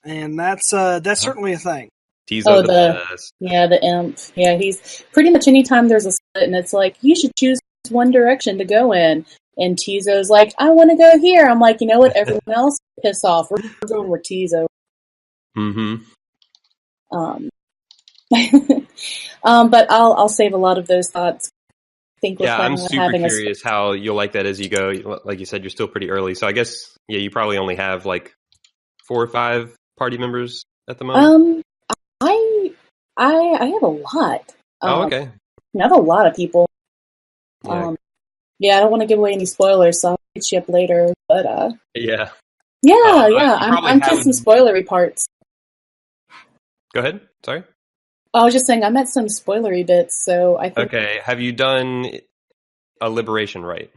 and that's certainly a thing. Tizo the best. The imp. Yeah, he's pretty much anytime there's a split and it's like, you should choose one direction to go in. And Tizo's like, I want to go here. I'm like, you know what? Everyone else, piss off. We're going with Tizo. Mm-hmm. But I'll save a lot of those thoughts. I think I'm super curious how you'll like that as you go. Like you said, you're still pretty early, so I guess you probably only have like 4 or 5 party members at the moment. I have a lot. Okay. I have a lot of people. Yeah. I don't want to give away any spoilers, so I'll hit you up later. But I'm to some spoilery parts. Go ahead. Sorry. I was just saying I'm at some spoilery bits, so I think. Okay. Have you done a liberation rite?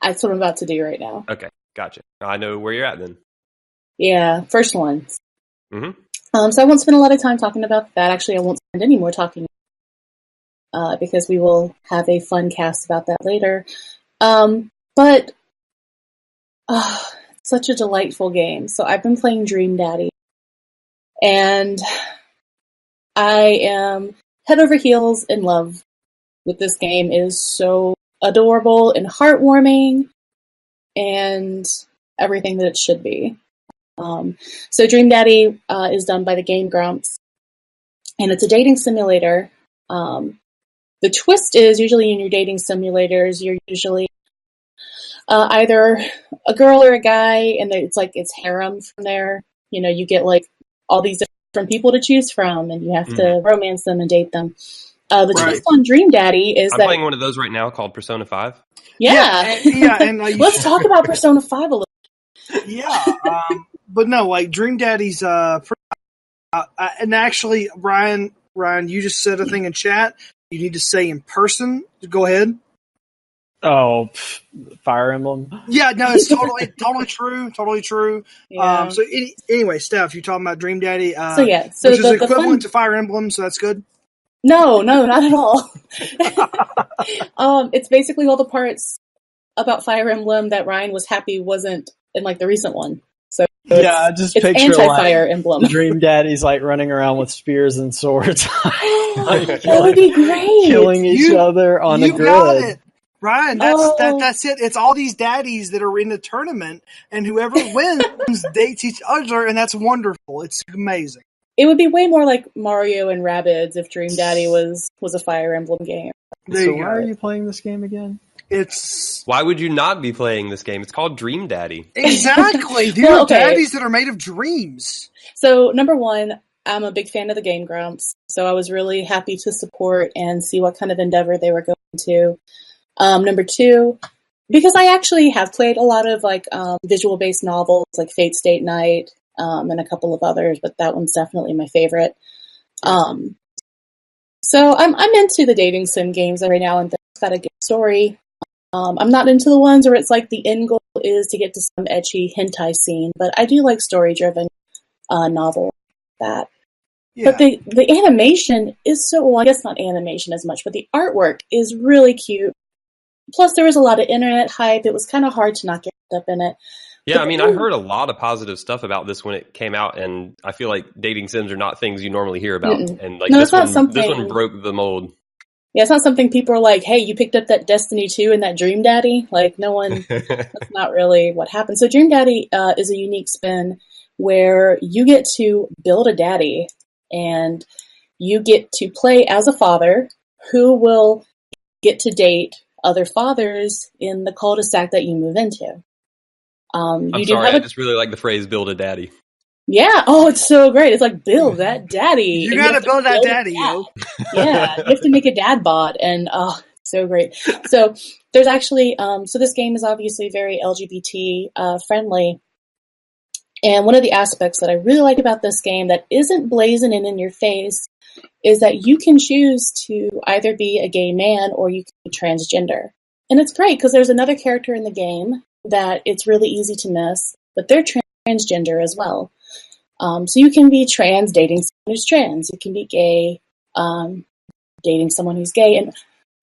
That's what I'm about to do right now. Okay, gotcha. I know where you're at then. Yeah, first one. Mm-hmm. So I won't spend a lot of time talking about that. Actually, I won't spend any more talking because we will have a fun cast about that later. But such a delightful game. So I've been playing Dream Daddy, and I am head over heels in love with this game. It is so adorable and heartwarming and everything that it should be. So Dream Daddy is done by the Game Grumps, and it's a dating simulator. The twist is usually in your dating simulators, you're usually either a girl or a guy, and it's harem from there. You know, you get like all these different people to choose from, and you have to romance them and date them. The twist on Dream Daddy is I'm playing one of those right now called Persona 5. And let's talk about Persona 5 a little. Yeah, but no, like Dream Daddy's and actually, Ryan, you just said a thing in chat. You need to say in person. Go ahead. Oh, Fire Emblem. Yeah, no, it's totally true. Yeah. Anyway, Steph, you're talking about Dream Daddy. So which is equivalent to Fire Emblem, so that's good. No, not at all. It's basically all the parts about Fire Emblem that Ryan was happy wasn't in like the recent one. So just it's picture anti-Fire Emblem. Dream Daddy's like running around with spears and swords. That would be great. Killing each other on a grid. You got it. Ryan, that's it. It's all these daddies that are in the tournament, and whoever wins dates each other, and that's wonderful. It's amazing. It would be way more like Mario and Rabbids if Dream Daddy was a Fire Emblem game. So why are you playing this game again? Why would you not be playing this game? It's called Dream Daddy. Exactly. These are daddies that are made of dreams. So, number one, I'm a big fan of the Game Grumps, so I was really happy to support and see what kind of endeavor they were going to. Number two, because I actually have played a lot of like visual-based novels, like Fate Stay Night, and a couple of others, but that one's definitely my favorite. So I'm into the dating sim games every now and then. It's got a good story. I'm not into the ones where it's like the end goal is to get to some ecchi hentai scene, but I do like story-driven novels like that. Yeah. But the animation is well, I guess not animation as much, but the artwork is really cute. Plus, there was a lot of internet hype. It was kind of hard to not get up in it. Yeah, I mean, I heard a lot of positive stuff about this when it came out, and I feel like dating sims are not things you normally hear about. And like this one broke the mold. Yeah, it's not something people are like, hey, you picked up that Destiny 2 and that Dream Daddy? Like, no one, that's not really what happened. So Dream Daddy is a unique spin where you get to build a daddy, and you get to play as a father who will get to date other fathers in the cul-de-sac that you move into. I just really like the phrase "build a daddy." Yeah. Oh, it's so great. It's like, build that daddy. You gotta build that daddy, yo. Yeah. You have to make a dad bod, and so great. So there's actually so this game is obviously very LGBT friendly. And one of the aspects that I really like about this game that isn't blazing in your face is that you can choose to either be a gay man or you can be transgender. And it's great because there's another character in the game that it's really easy to miss, but they're transgender as well. So you can be trans dating someone who's trans. You can be gay dating someone who's gay. And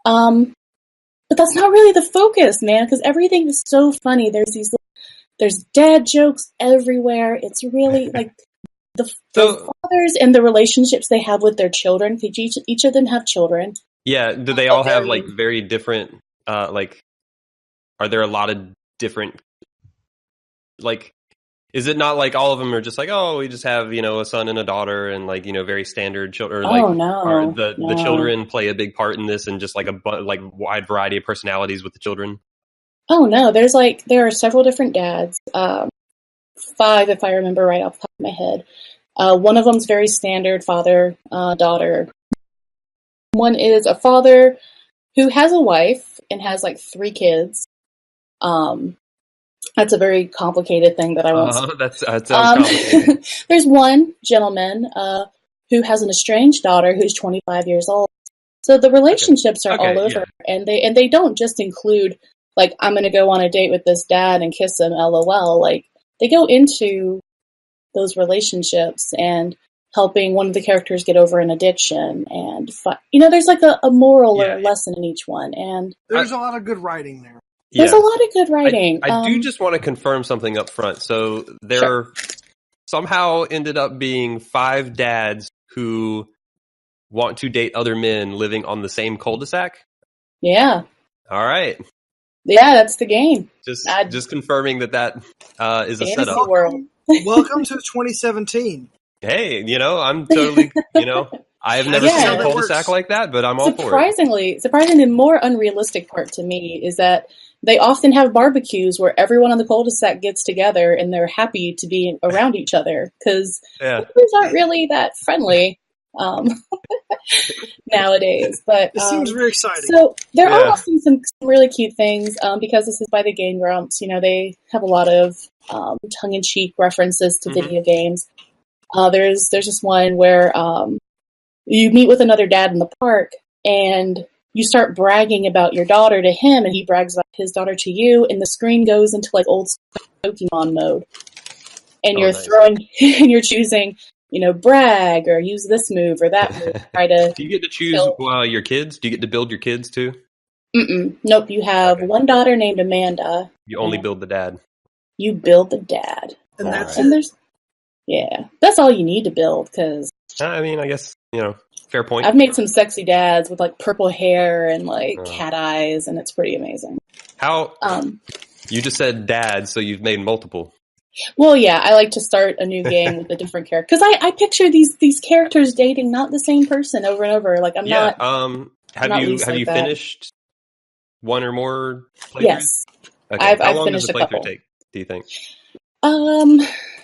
but that's not really the focus, man, because everything is so funny. There's dad jokes everywhere. It's really like the fathers and the relationships they have with their children. Each of them have children. Yeah, do they all have like very different? Like, are there a lot of different? Like, is it not like all of them are just like, oh, we just have a son and a daughter and like very standard children? Like, no, the children play a big part in this and just like a wide variety of personalities with the children. Oh no, there are several different dads. 5 if I remember right off the top of my head. One of them's very standard father, daughter. One is a father who has a wife and has like 3 kids. That's a very complicated thing that I won't. That sounds complicated. There's one gentleman who has an estranged daughter who's 25 years old. So the relationships are all over, and they don't just include like I'm going to go on a date with this dad and kiss him, LOL. Like they go into those relationships and helping one of the characters get over an addiction, and there's like a moral or a lesson in each one, and there's a lot of good writing there. There's a lot of good writing. I do just want to confirm something up front. So there somehow ended up being 5 dads who want to date other men living on the same cul-de-sac? Yeah. All right. Yeah, that's the game. Just confirming that is a setup. World. Welcome to 2017. Hey, I'm totally, I have never seen a cul-de-sac like that, but I'm all for it. Surprisingly, the more unrealistic part to me is that they often have barbecues where everyone on the cul-de-sac gets together and they're happy to be around each other because neighbors aren't really that friendly nowadays. But it seems very exciting. So there are also some really cute things because this is by the Game Grumps. They have a lot of tongue-in-cheek references to video games. There's this one where you meet with another dad in the park and you start bragging about your daughter to him, and he brags about his daughter to you, and the screen goes into like old Pokemon mode, and you're and you're choosing, brag or use this move or that move. Try to. Do you get to choose your kids? Do you get to build your kids too? Nope. You have one daughter named Amanda. You only build the dad. You build the dad, and that's and there's that's all you need to build because. I mean, I guess fair point. I've made some sexy dads with like purple hair and like cat eyes, and it's pretty amazing. How? You just said dad, so you've made multiple. Well, yeah, I like to start a new game with a different character because I picture these characters dating not the same person over and over. Like I'm not. Have you finished one or more playthroughs? Yes. Okay. I've long finished does a a couple. playthrough take? Do you think?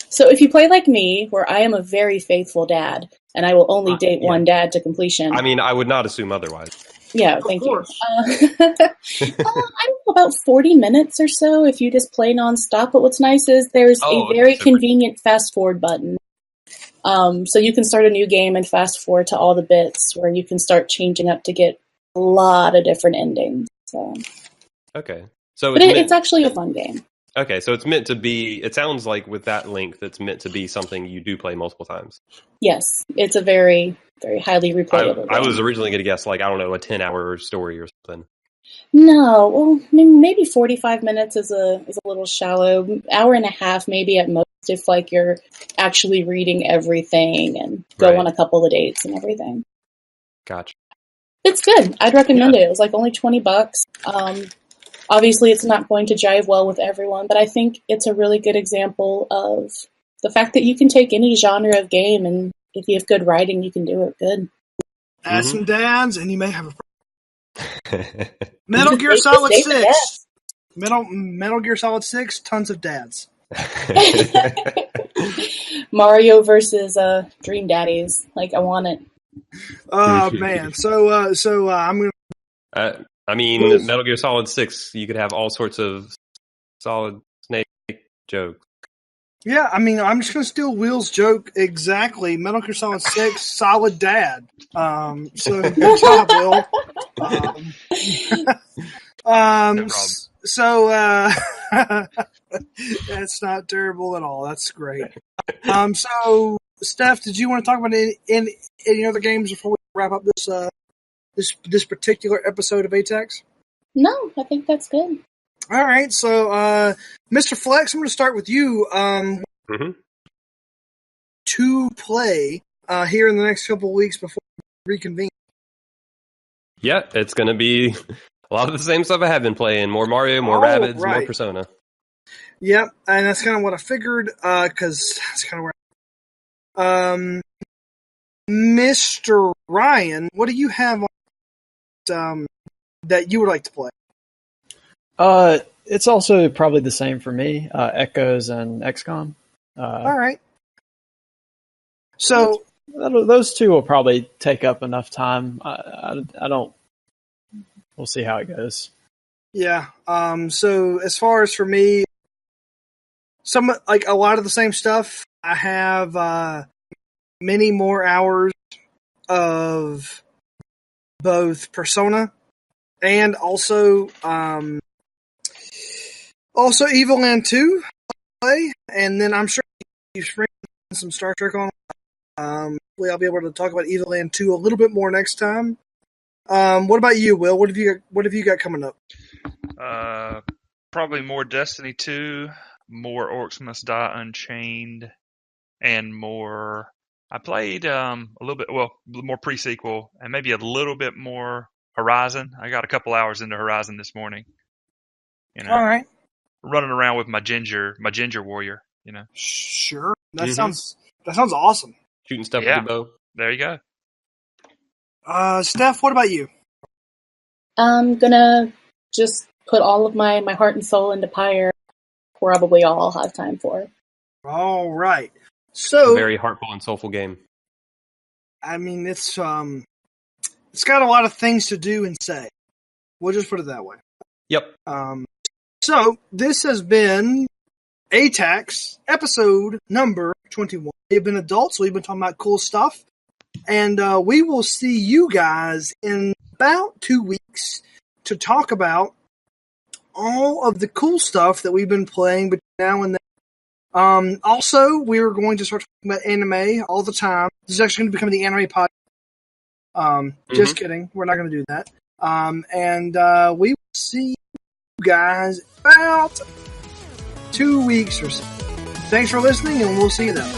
So if you play like me, where I am a very faithful dad, and I will only date one dad to completion. I mean, I would not assume otherwise. Yeah, thank you. I don't know, about 40 minutes or so if you just play nonstop. But what's nice is there's a very convenient fast forward button. So you can start a new game and fast forward to all the bits where you can start changing up to get a lot of different endings. So. Okay. So it's actually a fun game. Okay, so it's meant to be, it sounds like with that length, it's meant to be something you do play multiple times. Yes, it's a very, very highly replayable game. I was originally going to guess, like, I don't know, a 10-hour story or something. No, well, maybe 45 minutes is a little shallow. Hour and a half, maybe at most, if, like, you're actually reading everything and go on a couple of dates and everything. Gotcha. It's good. I'd recommend it. It was, like, only $20. Obviously, it's not going to jive well with everyone, but I think it's a really good example of the fact that you can take any genre of game, and if you have good writing, you can do it good. Add some dads, and you may have a Metal Gear Solid 6. Metal Gear Solid 6, tons of dads. Mario versus Dream Daddies. Like, I want it. Oh, man. So I'm going to... I mean, Metal Gear Solid 6, you could have all sorts of Solid Snake jokes. Yeah, I mean, I'm just going to steal Will's joke exactly. Metal Gear Solid 6, solid dad. So, good job, Will. No problem. So, That's not terrible at all. That's great. So, Steph, did you want to talk about any other games before we wrap up this particular episode of ATACS? No, I think that's good. All right. So, Mr. Flex, I'm going to start with you. To play here in the next couple of weeks before we reconvene. Yeah, it's going to be a lot of the same stuff I have been playing. More Mario, more Rabbids, more Persona. Yep, and that's kind of what I figured, because that's kind of where... Mr. Ryan, what do you have on that you would like to play? It's also probably the same for me, Echoes and XCOM. All right. So those two will probably take up enough time. I don't. We'll see how it goes. Yeah. So as far as for me, a lot of the same stuff. I have many more hours of both Persona and also Evil Land 2 play, and then I'm sure you spring some Star Trek on. I'll be able to talk about Evil Land 2 a little bit more next time. What about you, Will? What have you got coming up? Probably more Destiny 2, more Orcs Must Die Unchained, and more. I played a little bit, more pre-sequel, and maybe a little bit more Horizon. I got a couple hours into Horizon this morning. All right. Running around with my ginger warrior. Sure. That sounds awesome. Shooting stuff with a bow. There you go. Steph, what about you? I'm gonna just put all of my heart and soul into Pyre. Probably all I'll have time for. All right. So, a very heartful and soulful game. I mean, it's got a lot of things to do and say. We'll just put it that way. Yep. So this has been ATACS episode number 21. We've been adults. We've been talking about cool stuff. And we will see you guys in about 2 weeks to talk about all of the cool stuff that we've been playing between now and then. Also, we're going to start talking about anime all the time. This is actually going to become the anime pod. Just kidding. We're not going to do that. And we will see you guys about 2 weeks or so. Thanks for listening, and we'll see you then.